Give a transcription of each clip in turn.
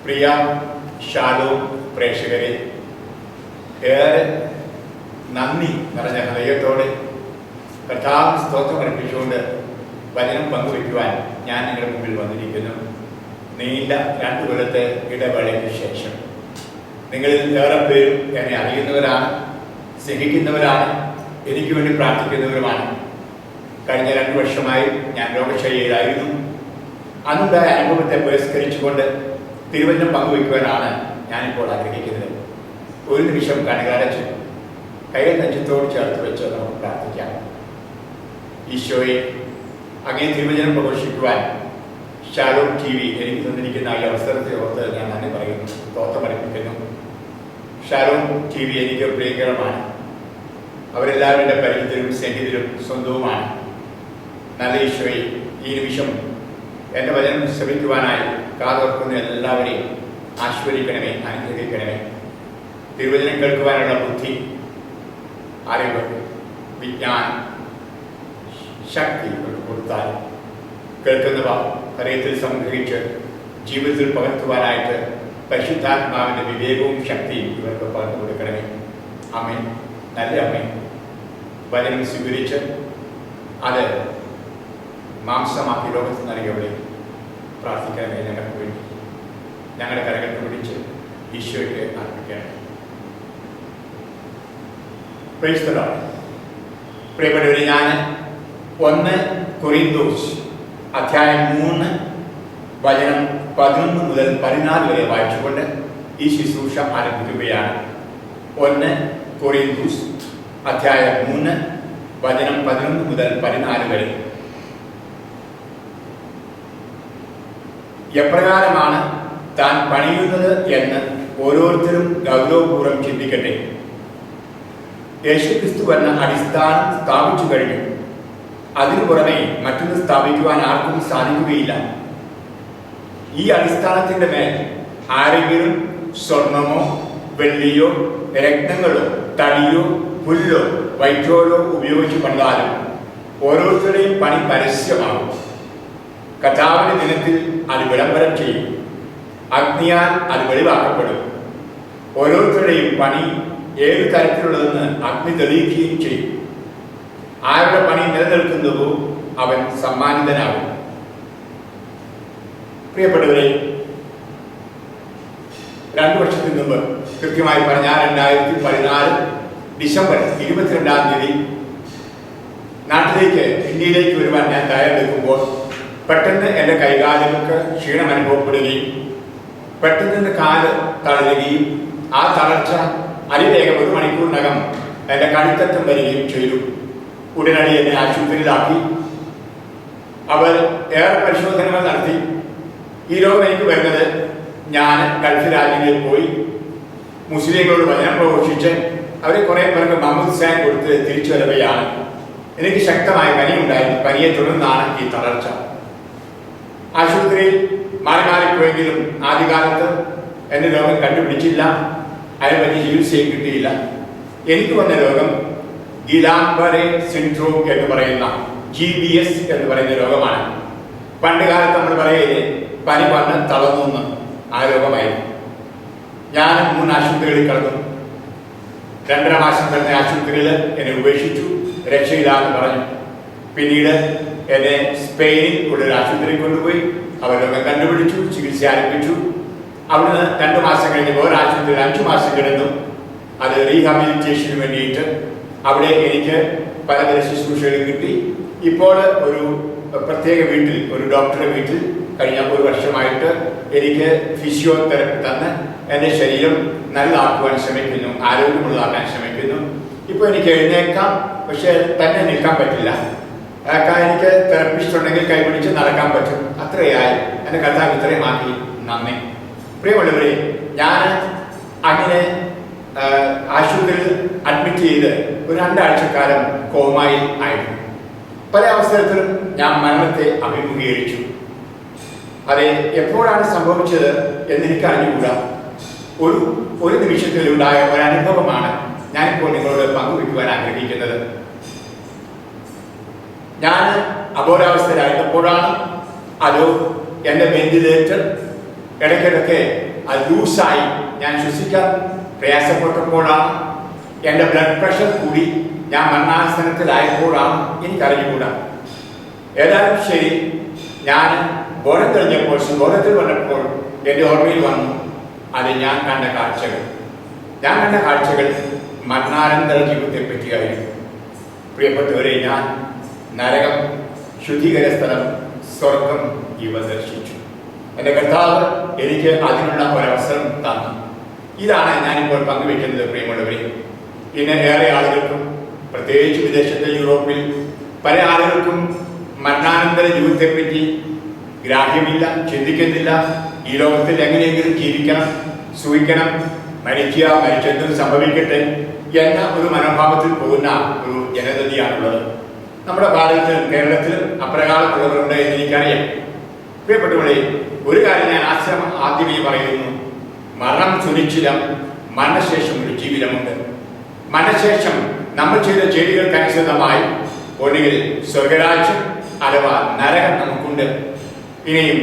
പ്രിയ Shalom പ്രേക്ഷകരെ, ഏറെ നന്ദി നിറഞ്ഞ ഹൃദയത്തോടെ കർത്താവിന് സ്തോത്രം അർപ്പിച്ചുകൊണ്ട് വചനം പങ്കുവയ്ക്കുവാൻ ഞാൻ നിങ്ങളുടെ മുമ്പിൽ വന്നിരിക്കുന്നു. നീണ്ട 2 കൊല്ലത്തെ ഇടവേളയ്ക്ക് ശേഷം നിങ്ങളിൽ ഏറെ പേരും എന്നെ അറിയുന്നവരാണ്, സ്നേഹിക്കുന്നവരാണ്, എനിക്ക് വേണ്ടി പ്രാർത്ഥിക്കുന്നവരുമാണ്. കഴിഞ്ഞ 2 വർഷമായി ഞാൻ രോഗശയ്യയിലായിരുന്നു. അന്നുണ്ടായ അനുഭവത്തെ പുരസ്കരിച്ചുകൊണ്ട് തിരുവചനം പങ്കുവയ്ക്കുവാനാണ് ഞാനിപ്പോൾ ആഗ്രഹിക്കുന്നത്. ഒരു നിമിഷം കണ്ണുകടച്ച് കയ്യിൽ നെഞ്ചത്തോട് ചേർത്ത് വെച്ച് നമുക്ക് പ്രാർത്ഥിക്കാം. ഈശോയെ, അങ്ങേ തിരുവചനം പ്രഘോഷിക്കുവാൻ ഷാലോം TV എനിക്ക് തന്നിരിക്കുന്ന ഈ അവസരത്തെ ഓർത്ത് ഞാൻ നന്ദി പറയുന്നു, സ്തോത്രമർപ്പിക്കുന്നു. ഷാലോം TV എനിക്ക് പ്രിയകരമാണ്. അവരെല്ലാവരുടെ പരിചിതരും സ്നേഹിതരും സ്വന്തവുമാണ്. നല്ല ഈശോയെ, ഈ നിമിഷം എൻ്റെ വചനം ശ്രമിക്കുവാനായി കാതോർക്കുന്ന എല്ലാവരെയും ആശീർവദിക്കണമേ, അനുഗ്രഹിക്കണമേ. തിരുവചനം കേൾക്കുവാനുള്ള ബുദ്ധി, അറിവ്, വിജ്ഞാനം, ശക്തി കൊടുത്താൽ കേൾക്കുന്നവ ഹൃദയത്തിൽ സംഗ്രഹിച്ച് ജീവിതത്തിൽ പകർത്തുവാനായിട്ട് പരിശുദ്ധാത്മാവിൻ്റെ വിവേകവും ശക്തിയും ഇവർക്ക് പകർന്നു കൊടുക്കണമേ. ആമേൻ. നല്ല അമ്മേ, വചനം സ്വീകരിച്ച് അത് മാംസമാക്കി ലോകത്ത് നൽകിയവരെ പ്രാർത്ഥിക്കണമേ. ഞങ്ങൾക്ക് വേണ്ടി ഞങ്ങളുടെ കരകൾക്ക് പിടിച്ച് ഈശോയ്ക്ക് അർപ്പിക്കണം. Praise the Lord. പ്രിയപ്പെട്ടവരെ, ഞാൻ 1 കൊരിന്തോസ് അധ്യായം 3 വചനം 11 മുതൽ 14 വരെ വായിച്ചുകൊണ്ട് ഈ ശുശ്രൂഷ ആരംഭിക്കുകയാണ്. 1 കൊരിന്തോസ് അധ്യായം 3 വചനം 11 മുതൽ 14 വരെ. എപ്രകാരമാണ് താൻ പണിയുന്നത് എന്ന് ഓരോരുത്തരും ഗൗരവപൂർവ്വം ചിന്തിക്കട്ടെ. യേശുക്രിസ്തു എന്ന അടിസ്ഥാനം സ്ഥാപിച്ചു കഴിഞ്ഞു. അതിനു പുറമെ മറ്റൊന്ന് സ്ഥാപിക്കുവാൻ ആർക്കും സാധിക്കുകയില്ല. ഈ അടിസ്ഥാനത്തിൻ്റെ മേൽ ആരെങ്കിലും സ്വർണമോ വെള്ളിയോ രത്നങ്ങളോ തടിയോ പുല്ലോ വൈക്കോലോ ഉപയോഗിച്ച് പണിതാലും ഓരോരുത്തരുടെയും പണി പരസ്യമാകും. കർത്താവിന്റെ ദിനത്തിൽ അത് വിളംബരം ചെയ്യും. അഗ്നിയാൽ അത് വെളിവാക്കപ്പെടും. ഓരോരുത്തരുടെയും പണി ഏത് തരത്തിലുള്ളതെന്ന് അഗ്നി തെളിയിക്കുകയും ചെയ്യും. ആരുടെ പണി നിലനിൽക്കുന്നതോ അവൻ സമ്മാനിതനാകും. പ്രിയപ്പെട്ടവരെ, 2 വർഷത്തിന് മുമ്പ്, കൃത്യമായി പറഞ്ഞാൽ 2014 ഡിസംബർ 22-ാം തീയതി നാട്ടിലേക്ക്, ഇന്ത്യയിലേക്ക് വരുവാൻ ഞാൻ തയ്യാറെടുക്കുമ്പോൾ പെട്ടെന്ന് എൻ്റെ കൈകാലുകൾക്ക് ക്ഷീണം അനുഭവപ്പെടുകയും പെട്ടെന്ന് എൻ്റെ കാല് തളരുകയും ആ തളർച്ച അതിവേഗം 1 മണിക്കൂറിനകം എൻ്റെ കഴുത്തറ്റം വരികയും ചെയ്തു. ഉടനടി എന്നെ ആശുപത്രിയിലാക്കി. അവർ ഏറെ പരിശോധനകൾ നടത്തി. ഈ രോഗം എനിക്ക് വരുന്നത് ഞാൻ ഗൾഫ് രാജ്യങ്ങളിൽ പോയി മുസ്ലിങ്ങളോട് വചനം പ്രഘോഷിച്ച് അവരെ കുറേ പേർക്ക് മുഹമ്മദ് സാൻ കൊടുത്ത് തിരിച്ചു വരവെയാണ്. എനിക്ക് ശക്തമായ പനിയുണ്ടായിരുന്നു. പനിയെ തുടർന്നാണ് ഈ തളർച്ച. ആശുപത്രിയിൽ മാറിപ്പോയെങ്കിലും ആദ്യകാലത്ത് എൻ്റെ രോഗം കണ്ടുപിടിച്ചില്ല. അതിനെപ്പറ്റി ചികിത്സയും കിട്ടിയില്ല. എനിക്ക് വന്ന രോഗം ഗിലാംബറെ സിൻഡ്രോം എന്ന് പറയുന്ന GBS എന്ന് പറയുന്ന രോഗമാണ്. പണ്ട് കാലത്ത് നമ്മൾ പറയലേ പനി വന്ന് തളർന്നു, ആ രോഗമായിരുന്നു. ഞാൻ 3 ആശുപത്രികളിൽ കിടന്നു. 2.5 മാസം കിടന്ന ആശുപത്രിയിൽ എന്നെ ഉപേക്ഷിച്ചു, രക്ഷയില്ലാന്ന് പറഞ്ഞു. പിന്നീട് എന്നെ സ്പെയിനിൽ ഉള്ളൊരു ആശുപത്രിയിൽ കൊണ്ടുപോയി. അവർ രോഗം കണ്ടുപിടിച്ചു, ചികിത്സ ആരംഭിച്ചു. അവിടുന്ന് 2 മാസം കഴിഞ്ഞ് വേറെ ആശുപത്രിയിൽ 5 മാസം കിടന്നു. അത് റീഹാബിലിറ്റേഷന് വേണ്ടിയിട്ട് അവിടെ എനിക്ക് പലതര ശുശ്രൂഷകളും കിട്ടി. ഇപ്പോൾ ഒരു പ്രത്യേക വീട്ടിൽ, ഒരു ഡോക്ടറുടെ വീട്ടിൽ കഴിഞ്ഞ 1 വർഷമായിട്ട് എനിക്ക് ഫിസിയോതെറപ്പി തന്ന് എൻ്റെ ശരീരം നല്ലതാക്കുവാൻ ശ്രമിക്കുന്നു, ആരോഗ്യമുള്ളതാക്കാൻ ശ്രമിക്കുന്നു. ഇപ്പോൾ എനിക്ക് എഴുന്നേൽക്കാം, പക്ഷേ തന്നെ നിൽക്കാൻ പറ്റില്ല. എനിക്ക് തെറപ്പിസ്റ്റ് ഉണ്ടെങ്കിൽ കൈപിടിച്ച് നടക്കാൻ പറ്റും. അത്രയായി. എൻ്റെ കർത്താവ് ഇത്രയുമാക്കി. നന്ദി. പ്രിയമുള്ളവരെ, ഞാൻ അങ്ങനെ ആശുപത്രിയിൽ അഡ്മിറ്റ് ചെയ്ത് ഒരു 2 ആഴ്ചക്കാലം കോമയിൽ ആയിരുന്നു. പല അവസരത്തിലും ഞാൻ മരണത്തെ അഭിമുഖീകരിച്ചു. അത് എപ്പോഴാണ് സംഭവിച്ചത് എന്നെനിക്ക് അറിഞ്ഞുകൂടാ. ഒരു നിമിഷത്തിലുണ്ടായ ഒരു അനുഭവമാണ് ഞാനിപ്പോൾ നിങ്ങളോട് പങ്കുവയ്ക്കുവാൻ ആഗ്രഹിക്കുന്നത്. ഞാൻ അബോധാവസ്ഥയിലായിരുന്നപ്പോഴാണ് അതോ എൻ്റെ വെന്റിലേറ്റർ ഇടയ്ക്കിടയ്ക്ക് അത് ലൂസായി ഞാൻ ശ്വസിക്കാൻ പ്രയാസപ്പെട്ടപ്പോഴാണ്, എൻ്റെ ബ്ലഡ് പ്രഷർ കൂടി ഞാൻ മരണാസനത്തിലായപ്പോഴാണ് എനിക്കറിഞ്ഞുകൂടാ. ഏതായാലും ശരി, ഞാൻ ബോധം തെളിഞ്ഞപ്പോൾ, ബോധത്തിൽ വന്നപ്പോൾ എൻ്റെ ഓർമ്മയിൽ വന്നു അത് ഞാൻ കണ്ട കാഴ്ചകൾ മരണാനന്തര ജീവിതത്തെ പറ്റിയായിരുന്നു. പ്രിയപ്പെട്ടവരെ, ഞാൻ നരകം, ശുദ്ധീകര സ്ഥലം, സ്വർഗം ഇവ ദർശിച്ചു. എൻ്റെ കർത്താവ് എനിക്ക് അതിനുള്ള ഒരവസരം തന്നു. ഇതാണ് ഞാനിപ്പോൾ പങ്കുവെക്കുന്നത്. പ്രിയമുള്ളവരെ, ഇന്ന് ഏറെ ആളുകൾക്കും, പ്രത്യേകിച്ച് വിദേശത്തെ യൂറോപ്പിൽ പല ആളുകൾക്കും മരണാനന്തര ജീവിതത്തെപ്പറ്റി ഗ്രാഹ്യമില്ല, ചിന്തിക്കുന്നില്ല. ഈ ലോകത്തിൽ എങ്ങനെയെങ്കിലും ജീവിക്കണം, സൂഹിക്കണം, മരിച്ചെന്തും സംഭവിക്കട്ടെ എന്ന ഒരു മനോഭാവത്തിൽ പോകുന്ന ഒരു ജനതയാണുള്ളത്. നമ്മുടെ ഭാരതത്തിലും കേരളത്തിലും അപ്രകാരമുള്ളവരുണ്ട് എന്ന് എനിക്കറിയാം. പ്രിയപ്പെട്ടവരെ, ഒരു കാര്യം ഞാൻ ആദ്യമേ പറയുന്നു: മരണം സുനിശ്ചിതം, മരണശേഷം ഒരു ജീവിതമുണ്ട്. മരണശേഷം നമ്മൾ ചെയ്ത ചെയ്തികൾക്കനുസൃതമായി ഒന്നുകിൽ സ്വർഗരാജ്യം അഥവാ നരകം നമുക്കുണ്ട്. ഇനിയും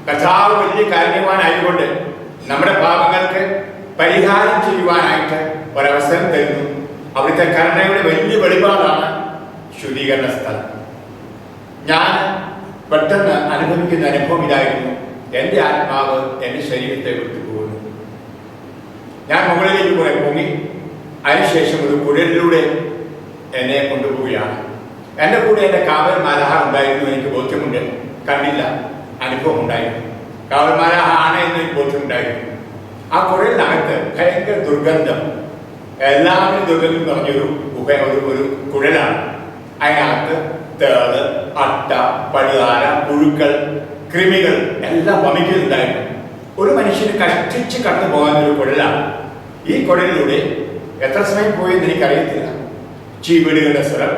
കർത്താവ് വലിയ കാരുണ്യവാനായതുകൊണ്ട് നമ്മുടെ പാപങ്ങൾക്ക് പരിഹാരം ചെയ്യുവാനായിട്ട് ഒരവസരം തരുന്നു. അവിടുത്തെ കരുണയുടെ വലിയ വെളിപാടാണ് ശുദ്ധീകരണ സ്ഥലം. ഞാൻ പെട്ടെന്ന് അനുഭവിക്കുന്ന അനുഭവം ഇതായിരുന്നു: എൻ്റെ ആത്മാവ് എൻ്റെ ശരീരത്തെ വിട്ടുപോകുന്നു. ഞാൻ മുകളിലേക്ക് കുറെ പൊങ്ങി, അതിനുശേഷം ഒരു കുഴലിലൂടെ എന്നെ കൊണ്ടുപോവുകയാണ്. എൻ്റെ കൂടെ എൻ്റെ കാവൽ മാലാഹ ഉണ്ടായിരുന്നു. എനിക്ക് ബോധ്യമുണ്ട്, കണ്ടില്ല, അനുഭവം ഉണ്ടായിരുന്നു. കാവൽ മാലാഹ ആണ് എന്ന് എനിക്ക് ബോധ്യമുണ്ടായിരുന്നു. ആ കുഴലിനകത്ത് ഭയങ്കര ദുർഗന്ധം, എല്ലാവരും ദുർഗന്ധം പറഞ്ഞൊരു ഒരു കുഴലാണ്. അതിനകത്ത് തേള്, അട്ട, പഴുതാര, പുഴുക്കൾ, കൃമികൾ എല്ലാം വമിക്കുന്നുണ്ടായിരുന്നു. ഒരു മനുഷ്യന് കഷ്ടിച്ച് കടന്നു പോകാനൊരു കുഴലാണ്. ഈ കുഴലിലൂടെ എത്ര സമയം പോയെന്ന് എനിക്കറിയത്തില്ല. ചീവീടുകളുടെ സ്വരം,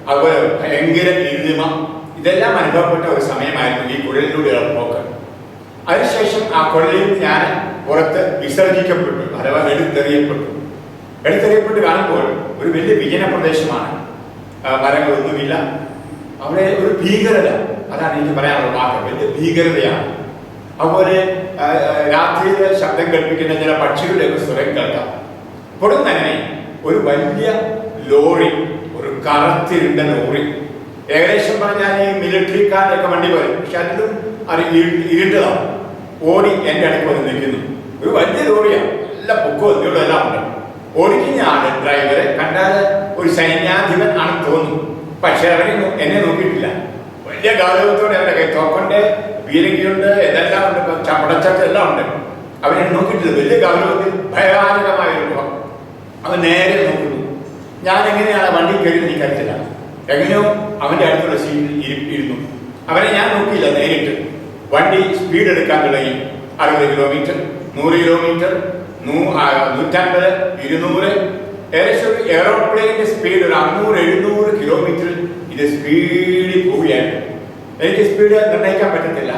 അതുപോലെ ഭയങ്കര ഇരുളിമ, ഇതെല്ലാം അനുഭവപ്പെട്ട ഒരു സമയമായിരുന്നു ഈ കുഴലിലൂടെയുള്ള പോക്ക്. അതിനുശേഷം ആ കുഴലിൽ ഞാൻ പുറത്ത് വിസർജിക്കപ്പെട്ടു, അഥവാ എടുത്തെറിയപ്പെട്ട് കാണുമ്പോൾ ഒരു വലിയ വിജന പ്രദേശമാണ്. മരങ്ങളൊന്നുമില്ല. അവിടെ ഒരു ഭീകരത, അതാണ് എനിക്ക് പറയാനുള്ള വാക്ക്, വലിയ ഭീകരതയാണ്. അതുപോലെ രാത്രിയിൽ ശബ്ദം കേൾപ്പിക്കുന്ന ചില പക്ഷികളുടെയൊക്കെ സ്വരം കേൾക്കാം. പുറം തന്നെ ഒരു വലിയ ലോറി, ഒരു കറുത്തിരുണ്ട ലോറി, ഏകദേശം പറഞ്ഞാൽ ഈ മിലിറ്ററിക്കാരുടെയൊക്കെ വണ്ടി പോലെ, പക്ഷെ അതിലും അത് ഇരുട്ടതാണ്, ഓടി എൻ്റെ അടുത്ത് വന്ന് നിൽക്കുന്നു. ഒരു വലിയ ലോറിയാണ്, നല്ല പൊക്കവും എന്തുകൊണ്ടും എല്ലാം ഉണ്ട്. ഓടിക്കുന്ന ആള്, ഡ്രൈവറെ കണ്ടാൽ ഒരു സൈന്യാധിപൻ ആണെന്ന് തോന്നുന്നു. പക്ഷെ അവരെ എന്നെ നോക്കിയിട്ടില്ല. വലിയ ഗൗരവത്തോടെ അവരുടെ കൈ തോക്കണ്ട്, പീരങ്കിയുണ്ട്, ഇതെല്ലാം ഉണ്ട്, ചപ്പടച്ചട്ട് എല്ലാം ഉണ്ട്. അവനെ നോക്കിയിട്ടില്ല. വലിയ ഗൗരവത്തിൽ ഭയാനകമായ ഒരു മുഖം. അവൻ നേരെ നോക്കുന്നു. ഞാൻ എങ്ങനെയാണ് വണ്ടി കയറിയെന്ന് എനിക്കറിയില്ല. എങ്ങനെയോ അവൻ്റെ അടുത്തുള്ള സീറ്റിൽ ഇരുന്നു. അവനെ ഞാൻ നോക്കിയില്ല. നേരിട്ട് വണ്ടി സ്പീഡ് എടുക്കാൻ തുടങ്ങി. 60 കിലോമീറ്റർ, 100 കിലോമീറ്റർ, 150, 200, ഏകദേശം ഒരു എയറോപ്ലെയിൻ്റെ സ്പീഡ് ഒരു 600-700 കിലോമീറ്റർ ഇത് സ്പീഡിൽ പോവുകയായിരുന്നു. എനിക്ക് സ്പീഡ് നിർണ്ണയിക്കാൻ പറ്റത്തില്ല.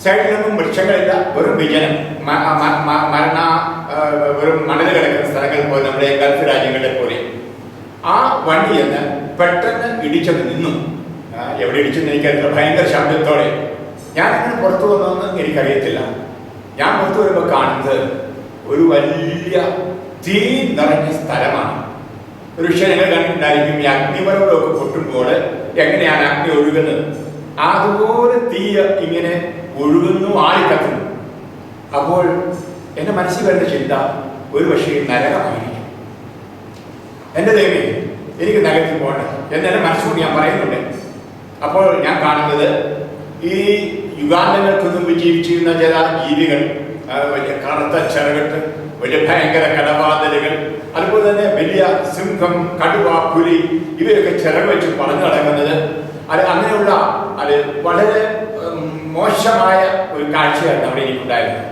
സൈഡിലൊന്നും വൃക്ഷങ്ങളില്ല, വെറും വിജനം, വെറും മണൽ കിടക്കുന്ന സ്ഥലങ്ങൾ പോലെ, നമ്മുടെ ഗൾഫ് രാജ്യങ്ങളെ പോലെ. ആ വണ്ടി എന്ന് പെട്ടെന്ന് ഇടിച്ചത് നിന്നു. എവിടെ ഇടിച്ചെന്ന് എനിക്കറിയില്ല. ഭയങ്കര ശബ്ദത്തോടെ ഞാനങ്ങനെ പുറത്തു വന്നതെന്ന് എനിക്കറിയത്തില്ല. ഞാൻ പുറത്തു വരുമ്പോൾ കാണുന്നത് ഒരു വലിയ തീ നിറഞ്ഞ സ്ഥലമാണ്. ഒരു പക്ഷേ നിങ്ങൾ കണ്ടിട്ടുണ്ടായിരിക്കും, ഈ അഗ്നിപർവ്വതമൊക്കെ പൊട്ടുമ്പോൾ എങ്ങനെയാണ് അഗ്നി ഒഴുകുന്നത്, അതുപോലെ തീ ഇങ്ങനെ ഒഴുകുന്നു, ആളിക്കത്തുന്നു. അപ്പോൾ എൻ്റെ മനസ്സിൽ വരുന്ന ചിന്ത, ഒരു പക്ഷേ നരകമായിരിക്കും. എൻ്റെ ദൈവമേ, എനിക്ക് നരകത്തിൽ പോകണ്ട എന്നെ മനസ്സുകൊണ്ട് ഞാൻ പറയുന്നുണ്ട്. അപ്പോൾ ഞാൻ കാണുന്നത് ഈ യുഗാന്തങ്ങൾക്ക് മുമ്പ് ജീവിച്ചിരുന്ന ചില ജീവികൾ, വലിയ കറുത്ത ചിറകട്ട്, വലിയ ഭയങ്കര കടവാതിലുകൾ, അതുപോലെ തന്നെ വലിയ സിംഹം, കടുവ, പുലി, ഇവയൊക്കെ ചിറക് വെച്ച് പറഞ്ഞു നടക്കുന്നത്, അങ്ങനെയുള്ള വളരെ മോശമായ ഒരു കാഴ്ചയാണ് അവിടെ എനിക്കുണ്ടായിരുന്നത്.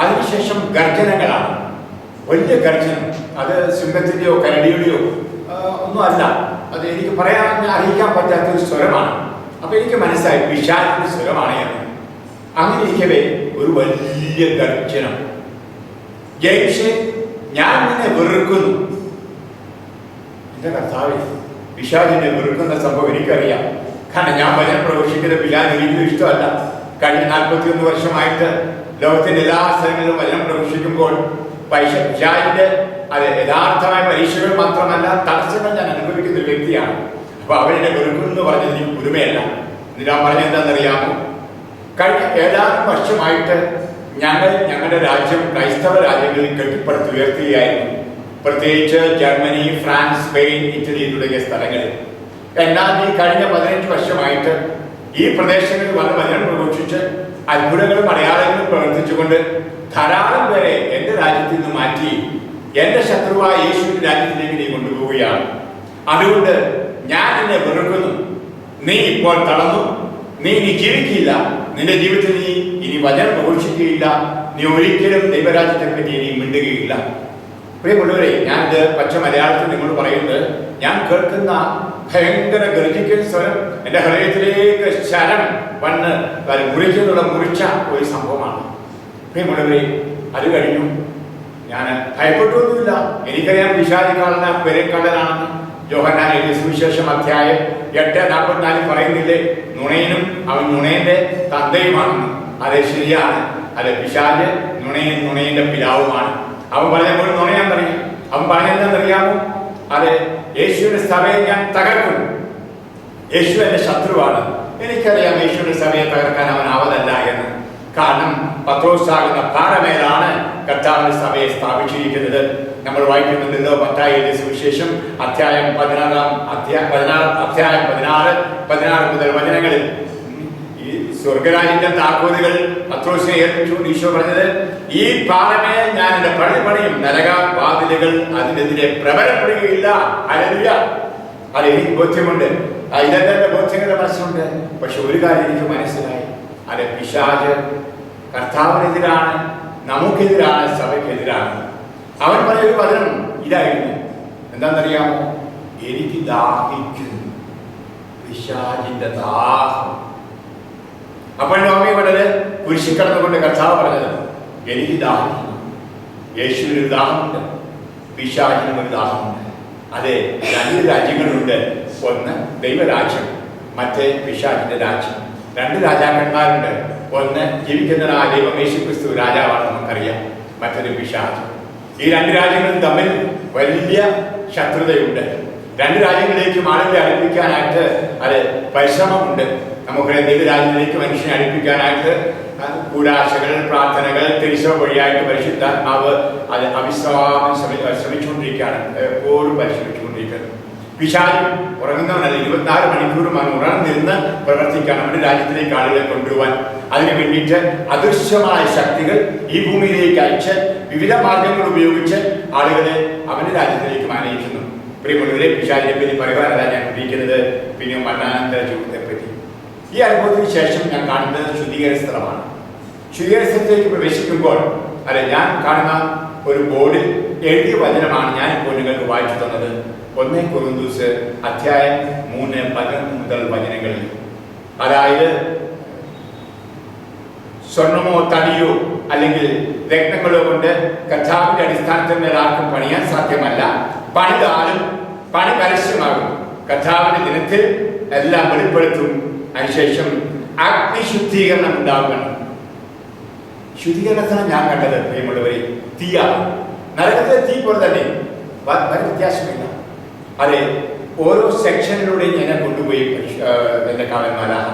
അതിനുശേഷം ഗർജനങ്ങളാണ്, വലിയ ഗർജനം. അത് സിംഹത്തിൻ്റെയോ കരടിയുടെയോ ഒന്നും അല്ല, അത് എനിക്ക് അറിയിക്കാൻ പറ്റാത്തൊരു സ്വരമാണ്. അപ്പൊ എനിക്ക് മനസ്സിലായി പിശാചിന്റെ സ്വരമാണ് എന്ന്. അങ്ങനെ ഇരിക്കവേ ഒരു വലിയ ഗർജനം, ജെയിംസേ, ഞാൻ നിന്നെ വെറുക്കുന്നു. എന്റെ കർത്താവേ, പിശാചിനെ വെറുക്കുന്ന സംഭവം എനിക്കറിയാം. കാരണം ഞാൻ വചനം പ്രവേശിക്കുന്ന പിശാചിന് എനിക്കും ഇഷ്ടമല്ല. കഴിഞ്ഞ 41 വർഷമായിട്ട് ലോകത്തിന്റെ എല്ലാ സ്ഥലങ്ങളിലും വചനം പ്രഘോഷിക്കുമ്പോൾ പിശാചിന്റെ അത് യഥാർത്ഥമായ പരീക്ഷകൾ മാത്രമല്ല, തടസ്സങ്ങൾ ഞാൻ അനുഭവിക്കുന്ന ഒരു വ്യക്തിയാണ്. അപ്പൊ അവരുടെ വെറുക്കും എന്ന് പറഞ്ഞത് എനിക്ക് പുതുമയല്ല. ഞാൻ പറഞ്ഞെന്താണെന്നറിയാമോ? കഴിഞ്ഞ ഏതാനും വർഷമായിട്ട് ഞങ്ങളുടെ രാജ്യം ക്രൈസ്തവ രാജ്യങ്ങളിൽ കെട്ടിപ്പടുത്തുയർത്തുകയായിരുന്നു. പ്രത്യേകിച്ച് ജർമ്മനി, ഫ്രാൻസ്, സ്പെയിൻ, ഇറ്റലി തുടങ്ങിയ സ്ഥലങ്ങളിൽ. എന്നാൽ ഈ കഴിഞ്ഞ 15 വർഷമായിട്ട് ഈ പ്രദേശങ്ങളിൽ വന്ന് വചനം പ്രഘോഷിച്ച് അത്ഭുതങ്ങളും അടയാളങ്ങളും പ്രവർത്തിച്ചുകൊണ്ട് ധാരാളം പേരെ എന്റെ രാജ്യത്തിൽ നിന്ന് മാറ്റി എന്റെ ശത്രുവായ യേശുവിന്റെ രാജ്യത്തിലേക്ക് നീ കൊണ്ടുപോവുകയാണ്. അതുകൊണ്ട് ഞാൻ നിന്നെ വെറുക്കുന്നു. നീ ഇപ്പോൾ തളർന്നു. നീ ഇനി ജീവിക്കില്ല. നിന്റെ ജീവിതത്തിൽ നീ ഇനി വചനം പ്രഘോഷിക്കുകയില്ല. നീ ഒരിക്കലും ദൈവരാജ്യത്തെ പറ്റി ഇനി മിണ്ടുകയില്ല. പ്രിയമുള്ളവരെ, ഞാനിത് പച്ച മലയാളത്തിൽ നിങ്ങളോട് പറയുന്നത്, ഞാൻ കേൾക്കുന്ന ഭയങ്കര ഗർജിക്കൽ സ്വരം എന്റെ ഹൃദയത്തിലേക്ക് ശരം വന്ന് മുറിച്ച ഒരു സംഭവമാണ്. പ്രിയമുള്ളവരെ, അത് കഴിഞ്ഞു. ഞാൻ ഭയപ്പെട്ടൊന്നുമില്ല. എനിക്കറിയാം പിശാചിക്കാളന പെരക്കള്ളനാണെന്ന്. യോഹന്നാൻ എഴുതിയ സുവിശേഷം അധ്യായം 8:44 പറയുന്നില്ലേ, നുണയനും അവൻ നുണയന്റെ തന്തയുമാണെന്ന്. അത് ശരിയാണ്. അത് പിശാച് നുണയന്റെ പിതാവുമാണ്. അവൻ പറഞ്ഞപ്പോൾ നുണയാൻ പറയും. അവൻ പറഞ്ഞെന്താണെന്നറിയാമോ? അത് യേശുവിന്റെ സഭയെ ഞാൻ തകർക്കും. യേശു എന്റെ ശത്രുവാണ്. എനിക്കറിയാം യേശുവിന്റെ സഭയെ തകർക്കാൻ അവൻ ആവതല്ല എന്ന്. കാരണം പത്രോസാകുന്ന പാറമേലാണ് കർത്താവിന്റെ സഭയെ സ്ഥാപിച്ചിരിക്കുന്നത്. നമ്മൾ വായിക്കുന്നുണ്ടല്ലോ മത്തായി എഴുതിയ സുവിശേഷം അധ്യായം 16 മുതൽ വചനങ്ങളിൽ ഈ സ്വർഗരാജ്യത്തിന്റെ താക്കോലുകൾ പത്രോസിനെ ഏൽപ്പിച്ചുകൊണ്ട് ഈശോ പറഞ്ഞത്, ഈ പാറമേൽ ഞാൻ എന്റെ പണിയും, നരക വാതിലുകൾ അതിനെതിരെ പ്രബലപ്പെടുകയില്ല. ഹല്ലേലൂയ. അത് എനിക്ക് ബോധ്യമുണ്ട്. ഇതെന്റെ ബോധ്യങ്ങളുടെ മനസ്സുണ്ട്. പക്ഷെ ഒരു കാര്യം എനിക്ക് മനസ്സിലായി, അത് പിശാച് കർത്താവിനെതിരാണ്, നമുക്കെതിരാണ്, സഭയ്ക്കെതിരാണ്. അവൻ പറഞ്ഞൊരു വചനം ഇതായിരുന്നു. എന്താണെന്നറിയാമോ? എനിക്ക് ദാഹിക്കുന്നു. പിശാചിന്റെ ദാഹം. അപ്പോൾ നോമി പറഞ്ഞത്, കുരിശിൽ കടന്നുകൊണ്ട് കർത്താവ് പറഞ്ഞത്, എനിക്ക് ദാഹിക്കുന്നു. യേശുവിനൊരു ദാഹമുണ്ട്, പിശാചിനും ഒരു ദാഹമുണ്ട്. അതെ, 2 രാജ്യങ്ങളുണ്ട്. ഒന്ന് ദൈവരാജ്യം, മറ്റേ പിശാചിന്റെ രാജ്യം. 2 രാജാക്കന്മാരുണ്ട്. ഒന്ന് ജീവിക്കുന്നതായ ദൈവം യേശുക്രിസ്തു രാജാവാണ്, നമുക്കറിയാം. മറ്റൊരു പിശാച്. ഈ 2 രാജ്യങ്ങളും തമ്മിൽ വലിയ ശത്രുതയുണ്ട്. 2 രാജ്യങ്ങളിലേക്കും ആളുകളെ അടുപ്പിക്കാനായിട്ട് അത് പരിശ്രമമുണ്ട്. നമുക്കറിയാം, ദൈവരാജ്യത്തിലേക്ക് മനുഷ്യനെ അടുപ്പിക്കാനായിട്ട് കൂടാശകൾ, പ്രാർത്ഥനകൾ, തിരിച്ചോ വഴിയായിട്ട് പരിശുദ്ധാത്മാവ് അത് അവിശ്രാമം ശ്രമിച്ചുകൊണ്ടിരിക്കുകയാണ്, എപ്പോഴും പരിശ്രമിച്ചുകൊണ്ടിരിക്കുന്നത്. പിശാച് ഉറങ്ങുന്നവനല്ല, 24 മണിക്കൂറും അവൻ ഉണർന്നിരുന്ന് പ്രവർത്തിക്കാൻ അവന്റെ രാജ്യത്തിലേക്ക് ആളുകളെ കൊണ്ടുപോകാൻ. അതിനു വേണ്ടിയിട്ട് അദൃശ്യമായ ശക്തികൾ ഈ ഭൂമിയിലേക്ക് അയച്ച് വിവിധ മാർഗങ്ങൾ ഉപയോഗിച്ച് ആളുകളെ അവന്റെ രാജ്യത്തിലേക്ക് ആനയിക്കുന്നു. പ്രിയമുള്ളവരെ, പിശാചിനെ പറ്റി പറയുവാനല്ല ഞാൻ ഉദ്ദേശിക്കുന്നത്, പിന്നെ മരണാനന്തര ജീവിതത്തെ പറ്റി. ഈ അനുഭവത്തിന് ശേഷം ഞാൻ കാണുന്നത് ശുദ്ധീകരണ സ്ഥലമാണ്. ശുദ്ധീകരണ സ്ഥലത്തേക്ക് പ്രവേശിക്കുമ്പോൾ ഞാൻ കാണുന്ന ഒരു ബോർഡിൽ എഴുതിയ വചനമാണ് ഞാൻ ഇപ്പോൾ നിങ്ങൾക്ക് വായിച്ചു തന്നത്. 1 കൊരിന്ത്യർ അധ്യായം 3:11 മുതൽ വചനങ്ങളിൽ. അതായത്, സ്വർണമോ തടിയോ അല്ലെങ്കിൽ രത്നങ്ങളോ കൊണ്ട് കർത്താവിന്റെ അടിസ്ഥാനത്തിൽ ആർക്കും പണിയാൻ സാധ്യമല്ല. പണിതാലും പണി പരസ്യമാകും. കർത്താവിന്റെ ദിനത്തിൽ എല്ലാം വെളിപ്പെടുത്തും. അതിനുശേഷം അഗ്നിശുദ്ധീകരണം ഉണ്ടാകണം. ശുദ്ധീകരണത്തിന് ഞാൻ കണ്ടത്, പ്രിയമുള്ളവരെ, തീയാണ്. നരകത്തിലെ തീ പോലെ തന്നെ വ്യത്യാസമില്ല. അതെ, ഓരോ സെക്ഷനിലൂടെയും എന്നെ കൊണ്ടുപോയി എന്റെ കാവന്മാരാണ്.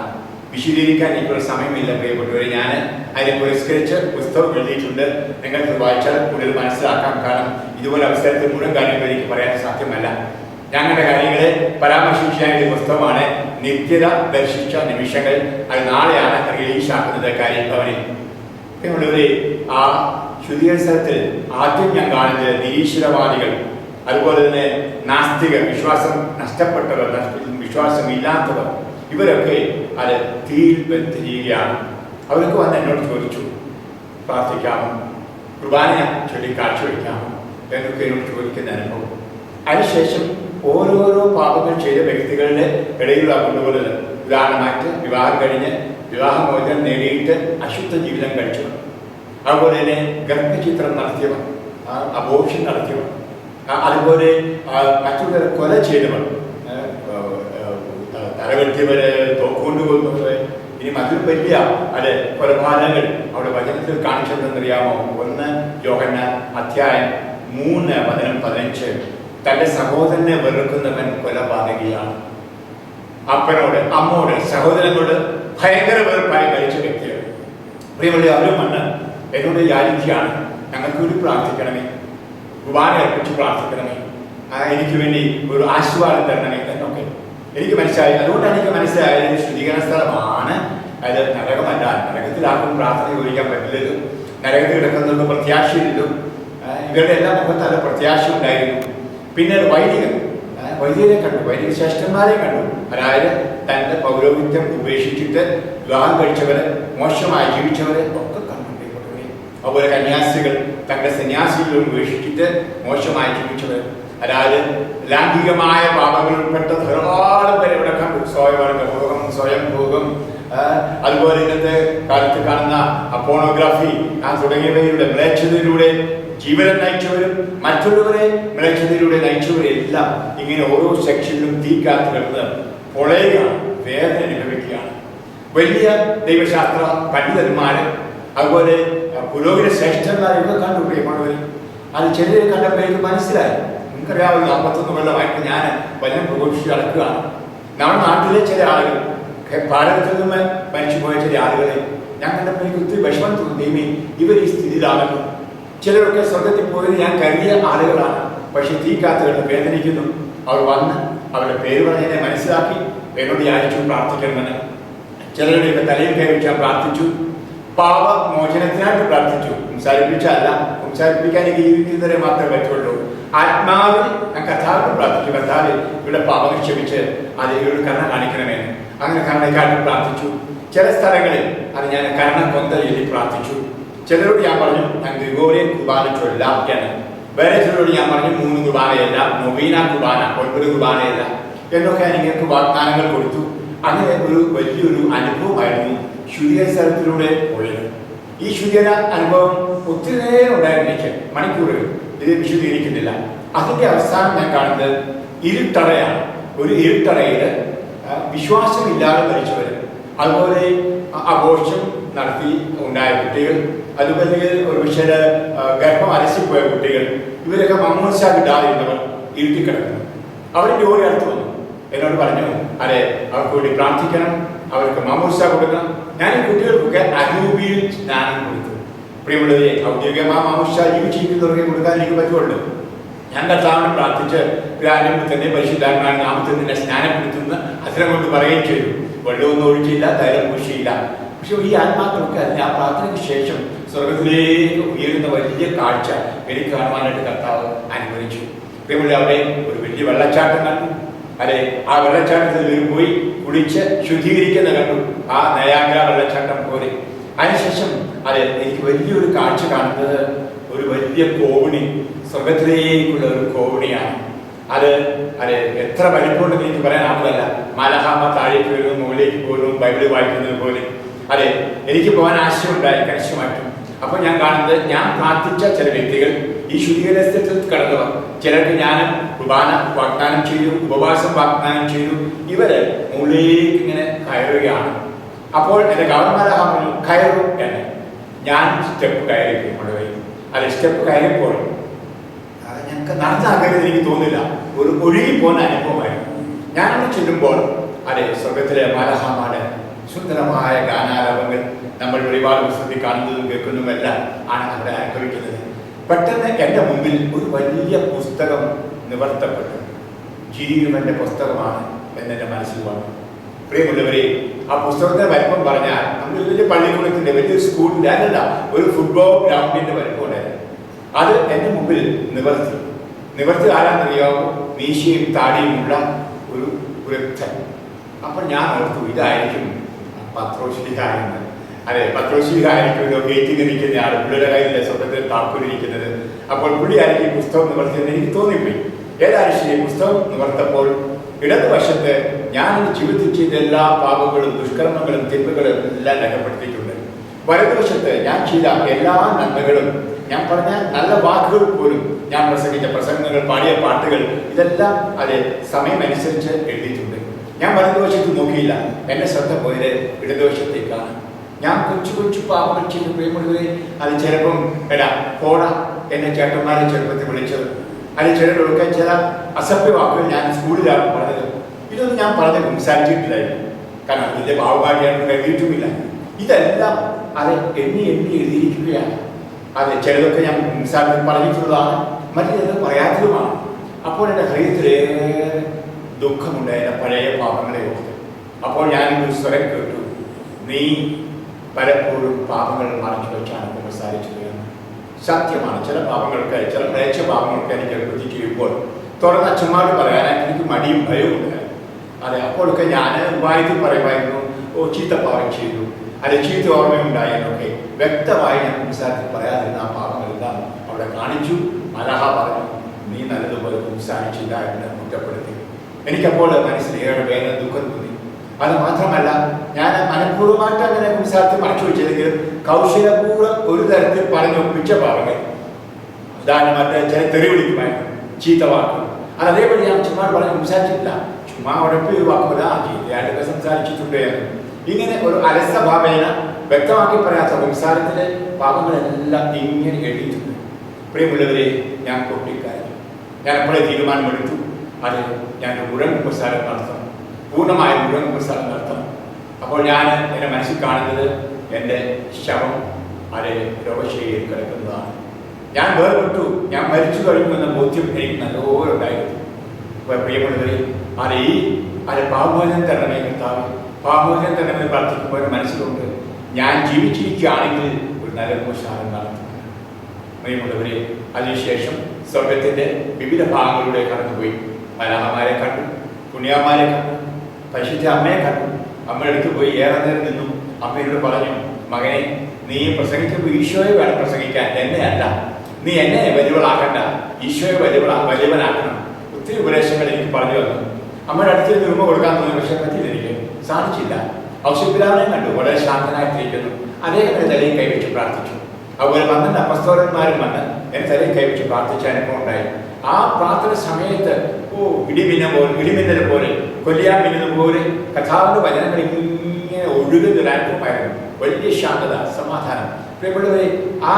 വിശദീകരിക്കാൻ എനിക്കൊരു സമയമില്ല പ്രിയപ്പെട്ടവരെ. ഞാൻ അതിനെ പുരസ്കരിച്ച് പുസ്തകം എഴുതിയിട്ടുണ്ട്. നിങ്ങൾക്ക് വായിച്ചാൽ കൂടുതൽ മനസ്സിലാക്കാം. കാരണം ഇതുപോലെ അവസരത്തിൽ മുഴുവൻ കാര്യങ്ങൾ എനിക്ക് പറയാൻ സാധ്യമല്ല. ഞങ്ങളുടെ കാര്യങ്ങളെ പരാമർശിക്കാൻ ഒരു പുസ്തകമാണ് നിത്യത ദർശിച്ച നിമിഷങ്ങൾ. അത് നാളെയാണ് റിലീസ് ആക്കുന്നത് കാര്യഭവനിൽ. പ്രിയമുള്ളവരെ, ആ ശുദ്ധീകരണ സ്ഥലത്തിൽ ആദ്യം ഞാൻ കാണുന്നത് നിരീശ്വരവാദികൾ, അതുപോലെ തന്നെ നാസ്തികർ, വിശ്വാസം നഷ്ടപ്പെട്ടവർ, വിശ്വാസമില്ലാത്തവർ, ഇവരൊക്കെ അത് തീയിൽ ചെയ്യുകയാണ്. അവർക്ക് വന്ന് എന്നോട് ചോദിച്ചു, പ്രാർത്ഥിക്കാമോ, കുർബാന ചൊല്ലി കാഴ്ചവെക്കാമോ എന്നൊക്കെ എന്നോട് ചോദിക്കുന്ന അനുഭവം. അതിനുശേഷം ഓരോരോ പാപങ്ങൾ ചെയ്ത വ്യക്തികളുടെ ഇടയിലുള്ള കൊണ്ടുപോകുന്നത്, ഉദാഹരണമായിട്ട് വിവാഹം കഴിഞ്ഞ് വിവാഹമോചനം നേടിയിട്ട് അശുദ്ധ ജീവിതം കഴിച്ചവർ, അതുപോലെ തന്നെ ഗർഭചിത്രം നടത്തിയവർ, അബോർഷൻ നടത്തിയവർ, അതുപോലെ മറ്റുള്ളവരെ കൊല ചെയ്തവർ, തലവെട്ടിയവര്, തോക്കുകൊണ്ട് കൊന്നവര്, ഇനി അതിലും വലിയ കൊലപാതകങ്ങൾ അവിടെ വചനത്തിൽ കാണിച്ചതെന്നറിയാമോ? 1 യോഹന്നാൻ അധ്യായം 3:15 തന്റെ സഹോദരനെ വെറുക്കുന്നവൻ കൊലപാതകിയാണ്. അപ്പനോട്, അമ്മോട്, സഹോദരനോട് ഭയങ്കര വെറുപ്പായി മരിച്ച വ്യക്തിയാണ്. പ്രിയമുള്ള അവരും വന്ന് എന്നോട് യാചിക്കുകയാണ്, ഞങ്ങൾക്ക് വേണ്ടി പ്രാർത്ഥിക്കണമേ, കുർബാന അർപ്പിച്ച് പ്രാർത്ഥിക്കണമേ, എനിക്ക് വേണ്ടി ഒരു ആശീർവാദം തരണമേ എന്നൊക്കെ എനിക്ക് മനസ്സിലായി. അതുകൊണ്ടാണ് എനിക്ക് മനസ്സിലായത് ശുദ്ധീകരണ സ്ഥലമാണ്, അത് നരകമല്ല. നരകത്തിലാർക്കും പ്രാർത്ഥന ചോദിക്കാൻ പറ്റില്ലല്ലോ, നരകത്തിൽ കിടക്കുന്നവർക്ക് പ്രത്യാശയില്ലല്ലോ. ഇവരുടെ എല്ലാ മുഖത്ത് നല്ല പ്രത്യാശ ഉണ്ടായിരുന്നു. പിന്നെ വൈദികരെ കണ്ടു, വൈദിക ശ്രേഷ്ഠന്മാരെ കണ്ടു. അതായത് തന്റെ പൗരോഹിത്യം ഉപേക്ഷിച്ചിട്ട് വിവാഹം കഴിച്ചവരെ, മോശമായി ജീവിച്ചവരെ ഒക്കെ കണ്ടു. അതുപോലെ കന്യാസികൾ തങ്ങളുടെ സന്യാസികളും ഉപേക്ഷിച്ചിട്ട് മോശമായി ജീവിച്ചവർ, അതായത് ലൈംഗികമായ പാപങ്ങളിൽപ്പെട്ട ധാരാളം പേരെ ഇവിടെ കണ്ടു. സ്വയം ഭോഗം, അതുപോലെ ഇന്നത്തെ കാലത്ത് കാണുന്ന പോണോഗ്രാഫി തുടങ്ങിയവയുടെ മ്ലേച്ഛതയിലൂടെ ജീവനം നയിച്ചവരും മറ്റുള്ളവരെ മ്ലേച്ഛതയിലൂടെ നയിച്ചവരെല്ലാം ഇങ്ങനെ ഓരോ സെക്ഷനിലും തീക്കാത്ത് കിടന്ന് പൊളയുകയാണ്, വേദന അനുഭവിക്കുകയാണ്. വലിയ ദൈവശാസ്ത്ര പണ്ഡിതന്മാര്, അതുപോലെ പുരോഹിത ശ്രേഷ്ഠന്മാരൊക്കെ കണ്ടു. പ്രിയമുള്ളവർ, അത് ചിലരെ കണ്ടപ്പോൾ എനിക്ക് മനസ്സിലായി. നിങ്ങൾക്കറിയാവുന്ന 41 കൊല്ലമായിട്ട് ഞാൻ വല്ലം പ്രഘോഷിച്ച് നടക്കുകയാണ്. നമ്മുടെ നാട്ടിലെ ചില ആളുകൾ, ഭാരതത്തിൽ നിന്ന് മരിച്ചുപോയ ചില ആളുകളെ ഞാൻ കണ്ടപ്പോൾ എനിക്ക് ഒത്തിരി വിഷമം തോന്നി. ഇവർ ഈ സ്ഥിതിയിലാകുന്നു. ചിലരൊക്കെ സ്വർഗത്തിൽ പോയത് ഞാൻ കരുതിയ ആളുകളാണ്, പക്ഷെ തീക്കാത്തുകൾ വേദനിക്കുന്നു. അവർ വന്ന് അവരുടെ പേര് പറഞ്ഞതിനെ മനസ്സിലാക്കി എന്നോട് യാചിച്ചു പ്രാർത്ഥിക്കണമെന്ന്. ചിലരുടെയൊക്കെ തലയിൽ കൈവച്ചാൽ പ്രാർത്ഥിച്ചു, പാപമോചനത്തിനായിട്ട് പ്രാർത്ഥിച്ചു. സംസാരിപ്പിക്കാൻ ജീവിക്കുന്നവരെ മാത്രമേ പറ്റുള്ളൂ. ആത്മാവിൽ ഞാൻ കർത്താവിനോട് പ്രാർത്ഥിച്ചു, കർത്താവ് ഇവിടെ പാപം ക്ഷമിച്ച് അത് ഇവരുടെ കരുണ കാണിക്കണമെന്ന്. അങ്ങനെ കരുണയ്ക്കായിട്ട് പ്രാർത്ഥിച്ചു. ചില സ്ഥലങ്ങളിൽ അത് ഞാൻ കരുണ കൊന്തൽ എഴുതി പ്രാർത്ഥിച്ചു. ചിലരോട് ഞാൻ പറഞ്ഞു ഞാൻ ഗ്രിഗോറിയൻ കുർബാന ചൊല്ലാം എന്ന്. വേറെ ചിലരോട് ഞാൻ പറഞ്ഞു 3 കുർബാനയല്ല, നൊവീന കുർബാന, 9 കുർബാനയല്ല എന്നൊക്കെ എനിക്ക് വാഗ്ദാനങ്ങൾ കൊടുത്തു. അങ്ങനെ ഒരു വലിയൊരു അനുഭവമായിരുന്നു ശുദ്ധീകരണ സ്ഥലത്തിലൂടെ ഉള്ളത്. ഈ ശുദ്ധീകരണ അനുഭവം ഒത്തിരി നേരം ഉണ്ടായിരുന്നു, എനിക്ക് മണിക്കൂറുകൾ. ഇത് വിശദീകരിക്കുന്നില്ല. അതിന്റെ അവസാനം ഞാൻ കാണുന്നത് ഇരുട്ടറയാണ്. ഒരു ഇരുട്ടറയിൽ വിശ്വാസമില്ലാതെ മരിച്ചവർ, അതുപോലെ ആഘോഷം നടത്തി ഉണ്ടായ കുട്ടികൾ, അതുപോലെ ഒരു പക്ഷേ ഗർഭം അലസിപ്പോയ കുട്ടികൾ, ഇവരൊക്കെ മമ്മൂസ കിട്ടാതിരുന്നവർ ഇരുട്ടി കിടക്കുന്നു. അവർ ജോലി അടുത്ത് വന്നു, എന്നോട് പറഞ്ഞു അതെ അവർക്ക് വേണ്ടി പ്രാർത്ഥിക്കണം, അവർക്ക് മമ്മൂസ കൊടുക്കണം. ഞാൻ ഈ കുട്ടികൾക്കൊക്കെ അരൂപിയിൽ സ്നാനം കൊടുത്തു. പ്രിയമുള്ളവരെ, ഔദ്യോഗികമായ മമ്മൂസ ജീവിച്ചിരിക്കുന്നവർക്ക് കൊടുക്കാൻ എനിക്ക് പറ്റുള്ളൂ. ഞാൻ കർത്താവിനെ പ്രാർത്ഥിച്ച് ആരംഭത്തിൽ തന്നെ പരിശുദ്ധാത്മാവിന്റെ നാമത്തിൽ തന്നെ സ്നാനപ്പെടുത്തുന്ന അത്തരം കൊണ്ട് പറയുകയും ചെയ്തു. വെള്ളമൊന്നും ഒഴിച്ചില്ല, തൈലം പൂശിയില്ല. പക്ഷെ ഈ ആത്മാക്കൾക്ക് ആ പ്രാർത്ഥനയ്ക്ക് ശേഷം സ്വർഗത്തിലേക്ക് ഉയരുന്ന വലിയ കാഴ്ച എനിക്ക് കാണുവാനായിട്ട് കർത്താവ് അനുവദിച്ചു. പ്രിയമുള്ള അവിടെ ഒരു വലിയ വെള്ളച്ചാട്ടം കണ്ടു. അതെ, ആ വെള്ളച്ചാട്ടത്തിൽ പോയി കുളിച്ച് ശുദ്ധീകരിക്കുന്ന കണ്ടു, ആ നയാഗ്ര വെള്ളച്ചാട്ടം പോലെ. അതിനുശേഷം എനിക്ക് വലിയൊരു കാഴ്ച കാണുന്നത് ഒരു വലിയ കോവിണി, സ്വർഗത്തിലേക്കുള്ള ഒരു കോവിണിയാണ്. അത് എത്ര വലിപ്പമുണ്ടെന്ന് എനിക്ക് പറയാനാവുന്നതല്ല. മലഹാമ താഴേക്ക് വരുന്നു, മുകളിലേക്ക് പോകുന്നു, ബൈബിൾ വായിക്കുന്നത് പോലെ. എനിക്ക് പോകാൻ ആശയമുണ്ടായി കണിശമായിട്ടും. അപ്പോൾ ഞാൻ കാണുന്നത്, ഞാൻ പ്രാർത്ഥിച്ച ചില വ്യക്തികൾ ഈ ശുദ്ധീകരണത്തിൽ കടന്നവർ, ചിലർക്ക് ഞാൻ കുർബാന വാഗ്ദാനം ചെയ്തു, ഉപവാസം വാഗ്ദാനം ചെയ്തു, ഇവര് മുകളിലേക്ക് ഇങ്ങനെ കയറുകയാണ്. അപ്പോൾ എൻ്റെ ഗവർണർമാരാ പറഞ്ഞു കയറും എന്ന്. ഞാൻ സ്റ്റെപ്പ് കയറിപ്പോയി കൊണ്ടുപോയി. സ്റ്റെപ്പ് കയറിയപ്പോൾ ഞങ്ങൾക്ക് നടന്നാകരുത് എനിക്ക് തോന്നില്ല, ഒരു ഒഴുകി പോകുന്ന അനുഭവമായിരുന്നു. ഞാനവിടെ ചെല്ലുമ്പോൾ സ്വർഗത്തിലെ മാലഹാമാരുടെ സുന്ദരമായ ഗാനാലാപങ്ങൾ നമ്മൾ ഒരുപാട് പുസ്തകത്തിൽ കാണുന്നതും കേൾക്കുന്നതുമെല്ലാം ആണ് അവിടെ അനുഭവിക്കുന്നത്. പെട്ടെന്ന് എൻ്റെ മുമ്പിൽ ഒരു വലിയ പുസ്തകം നിവർത്തപ്പെട്ടു. ജീവന്റെ പുസ്തകമാണ് എന്നെൻ്റെ മനസ്സിൽ വന്നു. പ്രിയമുള്ളവരെ, ആ പുസ്തകത്തെ വലിപ്പം പറഞ്ഞാൽ നമ്മൾ വലിയ പള്ളിക്കൂടത്തിൻ്റെ, വലിയൊരു സ്കൂളിൻ്റെ അല്ലല്ല, ഒരു ഫുട്ബോൾ ഗ്രൗണ്ടിൻ്റെ വലിപ്പം ഉണ്ടായിരുന്നു. അത് എൻ്റെ മുമ്പിൽ നിവർത്തി ആരാന്നറിയാവോ? മീശയും താടിയുമുള്ള ഒരു വൃദ്ധൻ. അപ്പോൾ ഞാൻ ഓർത്തു ഇതായിരിക്കും പത്രോശ്ലീഹായെന്ന്. പത്രോശ്ലീഹായിരിക്കും ഗേറ്റിൽ നിൽക്കുന്ന ആൾ, പുള്ളിയുടെ കയ്യിലെ സ്വർഗത്തിൽ താക്കോലിരിക്കുന്നത്. അപ്പോൾ പുള്ളി ആയിരിക്കും ഈ പുസ്തകം നിവർത്തിയെന്ന് എനിക്ക് തോന്നിപ്പോയി. ഏതായാലും ഈ പുസ്തകം നിവർത്തപ്പോൾ ഇടതുവശത്ത് ഞാൻ ജീവിതത്തിൽ ചെയ്ത എല്ലാ പാപങ്ങളും ദുഷ്കർമ്മങ്ങളും തിന്മകളും എല്ലാം രേഖപ്പെടുത്തിയിട്ടുണ്ട്. വലതുവശത്ത് ഞാൻ ചെയ്ത എല്ലാ നന്മകളും, ഞാൻ പറഞ്ഞ നല്ല വാക്കുകൾ പോലും, ഞാൻ പ്രസംഗിച്ച പ്രസംഗങ്ങൾ, പാടിയ പാട്ടുകൾ, ഇതെല്ലാം സമയമനുസരിച്ച് എഴുതിയിട്ടുണ്ട്. ഞാൻ വലതുവശത്ത് നോക്കിയില്ല. എൻ്റെ ശ്രദ്ധ പോയത് ഇടതുവശത്തേക്കാണ്. ഞാൻ കൊച്ചു കൊച്ചു പാപങ്ങൾ ചെയ്ത് പ്രിയമുള്ളവരെ, അത് ചിലപ്പം കോട എന്നെ ചേട്ടന്മാരെ ചെറുപ്പത്തിൽ വിളിച്ചത്, അതിൽ ചിലരൊക്കെ ചില അസഭ്യ വാക്കുകൾ ഞാൻ സ്കൂളിലാണ് പറഞ്ഞത്. ഇതൊന്നും ഞാൻ പറഞ്ഞ് സംസാരിച്ചിട്ടില്ലായിരുന്നു, കാരണം അതിൻ്റെ ഭാവഭാഗ്യാണ് കരുതിയിട്ടുമില്ല. ഇതെല്ലാം അത് എണ്ണി എഴുതിയിരിക്കുകയാണ്. അത് ചിലതൊക്കെ ഞാൻ സംസാരത്തിൽ പറഞ്ഞിട്ടുള്ളതാണ്, മറ്റു ചിലത് പറയാത്തതുമാണ്. അപ്പോൾ എൻ്റെ ഹൃദയത്തിലേറെ ദുഃഖമുണ്ട് എൻ്റെ പഴയ പാപങ്ങളെ ഓർത്ത്. അപ്പോൾ ഞാനൊരു സ്വരം കേട്ടു, നീ പലപ്പോഴും പാപങ്ങൾ മറച്ചു വെച്ചാണ് സംസാരിച്ചത്. സത്യമാണ്, ചില പാപങ്ങൾക്ക്, ചില പ്രേക്ഷ പാപങ്ങൾക്ക് എനിക്ക് പ്രതി ചെയ്യുമ്പോൾ തുറന്ന അച്ഛന്മാരോട് പറയാനായിട്ട് എനിക്ക് മടിയും ഭയവും ഉണ്ടായിരുന്നു. അതെ, അപ്പോഴൊക്കെ ഞാൻ വായിത്തിൽ പറയുമായിരുന്നു, ചീത്ത പാപം ചെയ്തു, അത് ചീത്ത ഓർമ്മയുണ്ടായെന്നൊക്കെ വ്യക്തമായി ഞാൻ സംസാരത്തിൽ പറയാതിരുന്ന ആ പാപങ്ങളെല്ലാം അവിടെ കാണിച്ചു. മലഹ പറഞ്ഞു, നീ നല്ലതുപോലെ സംസാരിച്ചില്ല എന്ന് കുറ്റപ്പെടുത്തി. എനിക്കപ്പോൾ മനസ്സിലേറെ വേദന, ദുഃഖം തോന്നി. അത് മാത്രമല്ല, ഞാൻ മനഃപൂർവ്വമായിട്ട് അങ്ങനെ സംസാരത്തിൽ മറച്ചു വെച്ചതെങ്കിലും കൗശലപൂർവ്വം ഒരു തരത്തിൽ പറഞ്ഞൊപ്പിച്ച പാപങ്ങൾ, ഉദാഹരണമായിട്ട് ചില തെറി വിളിക്കുമായിരുന്നു, ചീത്ത വാക്ക്. അത് അതേപോലെ ഞാൻ ചുമ്മാ പറഞ്ഞ് സംസാരിച്ചിട്ടില്ല, ചുമ്മാ ഉടപ്പി ഒരു വാക്കുമല്ല, ചീത്തയായിട്ടൊക്കെ സംസാരിച്ചിട്ടുണ്ട്. ഇങ്ങനെ ഒരു അലസഭാവേന വ്യക്തമാക്കി പറയാത്ത സംസാരത്തിലെ പാപങ്ങളെല്ലാം ഇങ്ങനെ എഴുതിയിട്ടുണ്ട്. പ്രിയമുള്ളവരെ, ഞാൻ പൊട്ടിക്കാരൻ. ഞാൻ എപ്പോഴേ തീരുമാനമെടുത്തു, അത് ഞാൻ മുഴുവൻ പ്രസാരം നടത്തണം, പൂർണ്ണമായ മുഴുവൻ പ്രസാരം നടത്തണം. അപ്പോൾ ഞാൻ എൻ്റെ മനസ്സിൽ കാണുന്നത് എൻ്റെ ശവം അത് രോഗശൈലിയിൽ കിടക്കുന്നതാണ്. ഞാൻ വേർപെട്ടു, ഞാൻ മരിച്ചു കഴിഞ്ഞു എന്ന ബോധ്യം എനിക്ക് നല്ലപോലെ ഉണ്ടായിരുന്നു. പ്രിയമുള്ളവരെ, അത് പാപമോചനം തരണമേ കർത്താവേ, പാപമോചനം തരണമെന്ന് പ്രാർത്ഥിക്കുമ്പോൾ മനസ്സിലുണ്ട്, ഞാൻ ജീവിച്ചിരിക്കുകയാണെങ്കിൽ ഒരു നല്ല പ്രസാരം നടത്തും. പ്രിയമുള്ളവരെ, അതിനുശേഷം സ്വർഗത്തിൻ്റെ വിവിധ ഭാഗങ്ങളിലൂടെ കടന്നുപോയി. മലാഹമാരെ കണ്ടു, പുണ്യമാരെ കണ്ടു, പരിശുദ്ധ അമ്മയെ കണ്ടു. അമ്മയുടെ അടുത്ത് പോയി ഏറെ നേരം നിന്നു. അമ്മയോട് പറഞ്ഞു, മകനെ, നീ പ്രസംഗിക്കുമ്പോൾ ഈശോയെ വേണം പ്രസംഗിക്കാൻ, എന്നെ അല്ല. നീ എന്നെ വലിയവളാക്കണ്ട, ഈശോയെ വലിയവനാക്കണം. ഒത്തിരി ഉപദേശങ്ങൾ എനിക്ക് പറഞ്ഞു തന്നു. അമ്മയുടെ അടുത്ത് രൂപ കൊടുക്കാൻ തോന്നി, പക്ഷെ പറ്റിയില്ല, എനിക്ക് സാധിച്ചില്ല. ഔഷധപിതാവിനെ കണ്ടു, വളരെ ശാന്തനായിട്ടിരിക്കുന്നു. അദ്ദേഹം എൻ്റെ തലയിൽ കൈവച്ച് പ്രാർത്ഥിച്ചു. അതുപോലെ 12 അപ്പസ്തോലന്മാരും വന്ന് എൻ്റെ തലയിൽ കൈവച്ച് പ്രാർത്ഥിച്ച അനുഭവം ഉണ്ടായി. ആ പ്രാർത്ഥന സമയത്ത് ഇടിമിന്നൽ പോലെ, കൊല്ലിയാൻ മിന്നുന്നത് പോലെ കഥാവിൻ്റെ വചനങ്ങൾ ഇങ്ങനെ ഒഴുകുന്നൊരു അനുഭവമായിരുന്നു. വലിയ ശാന്തത, സമാധാനം. പ്രിയപ്പെട്ടവരെ, ആ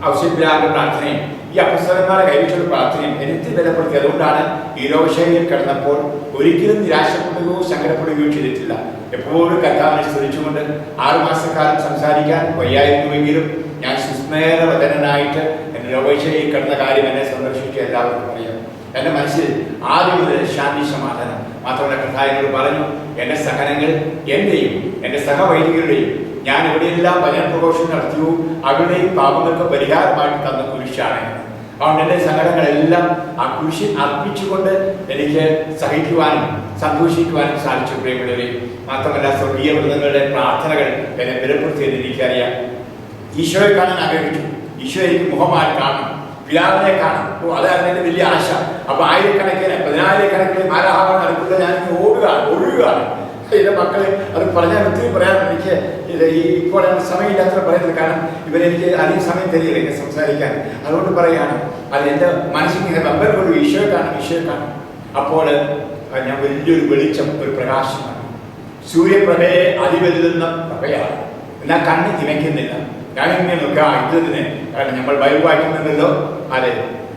ഔഷധപിതാവിന്റെ പ്രാർത്ഥനയും ഈ അപ്പസ്തോലന്മാരെ കൈവച്ചുള്ള പ്രാർത്ഥനയും എനിക്ക് ബലപ്പെടുത്തി. അതുകൊണ്ടാണ് ഈ രോഗശൈലിയിൽ കിടന്നപ്പോൾ ഒരിക്കലും നിരാശപ്പെടുകയോ സങ്കടപ്പെടുകയോ ചെയ്തിട്ടില്ല. എപ്പോഴും കർത്താവിനെ സ്തുതിച്ചുകൊണ്ട് 6 മാസക്കാലം സംസാരിക്കാൻ വയ്യായിരുന്നുവെങ്കിലും ഞാൻ സുസ്മേരവദനായിട്ട് എൻ്റെ രോഗശൈലിയിൽ കിടന്ന കാര്യം എന്നെ സന്ദർശിച്ച് എല്ലാവർക്കും അറിയാം. എൻ്റെ മനസ്സിൽ ആദ്യം മുതൽ ശാന്തി, സമാധാനം. മാത്രമല്ല, കർത്താവിനോട് പറഞ്ഞു, എൻ്റെ സഹനങ്ങൾ എൻ്റെയും എൻ്റെ സഹവൈദികരുടെയും, ഞാൻ എവിടെയെല്ലാം വചന പ്രഘോഷണം നടത്തിയോ അവരുടെയും പാപങ്ങൾക്ക് പരിഹാരമായിട്ട് തന്ന കുരിശാണ്. അതുകൊണ്ട് എൻ്റെ സങ്കടങ്ങളെല്ലാം ആ കുരിശിൽ അർപ്പിച്ചുകൊണ്ട് എനിക്ക് സഹിക്കുവാനും സന്തോഷിക്കുവാനും സാധിച്ചു. പ്രിയമുള്ളവരെ, മാത്രമല്ല, സ്വർഗീയ വൃന്ദങ്ങളുടെ പ്രാർത്ഥനകൾ എന്നെ ബലപ്പെടുത്തിയെന്ന് എനിക്കറിയാം. ഈശോയെ കാണാൻ ആഗ്രഹിച്ചു. ഈശോ എനിക്ക് മുഖമായി കാണണം, പിതാവിനെ കാണും. അതായിരുന്നു എൻ്റെ വലിയ ആശ. അപ്പൊ 1000കണക്കിന് 10000കണക്കിന് മാലാഹമാർ നടക്കുക, ഞാൻ ഒഴുകുകയാണ്. എൻ്റെ മക്കളെ അത് പറഞ്ഞാൽ ഒത്തിരി പറയാൻ എനിക്ക് ഇപ്പോൾ സമയമില്ലാത്ത പറയുന്നത്, കാരണം ഇവരെനിക്ക് അധികം സമയം തരികയില്ല എന്നെ സംസാരിക്കാൻ. അതുകൊണ്ട് പറയുകയാണ്, അത് എൻ്റെ മനസ്സിൽ ഇങ്ങനെ നമ്പർ കൊണ്ട് ഈശോയെ കാണും. അപ്പോൾ ഞാൻ വലിയൊരു വെളിച്ചം, ഒരു പ്രകാശമാണ്. സൂര്യപ്രഭയെ അതിവരുന്ന പ്രഭയാണ്. എന്നാൽ കണ്ണ് ഇമയ്ക്കുന്നില്ല. ഞാനിങ്ങനെ നോക്കാം, ഇതിന് കാരണം നമ്മൾ ബൈബിൾ വായിക്കുന്നുണ്ടല്ലോ, അതെ,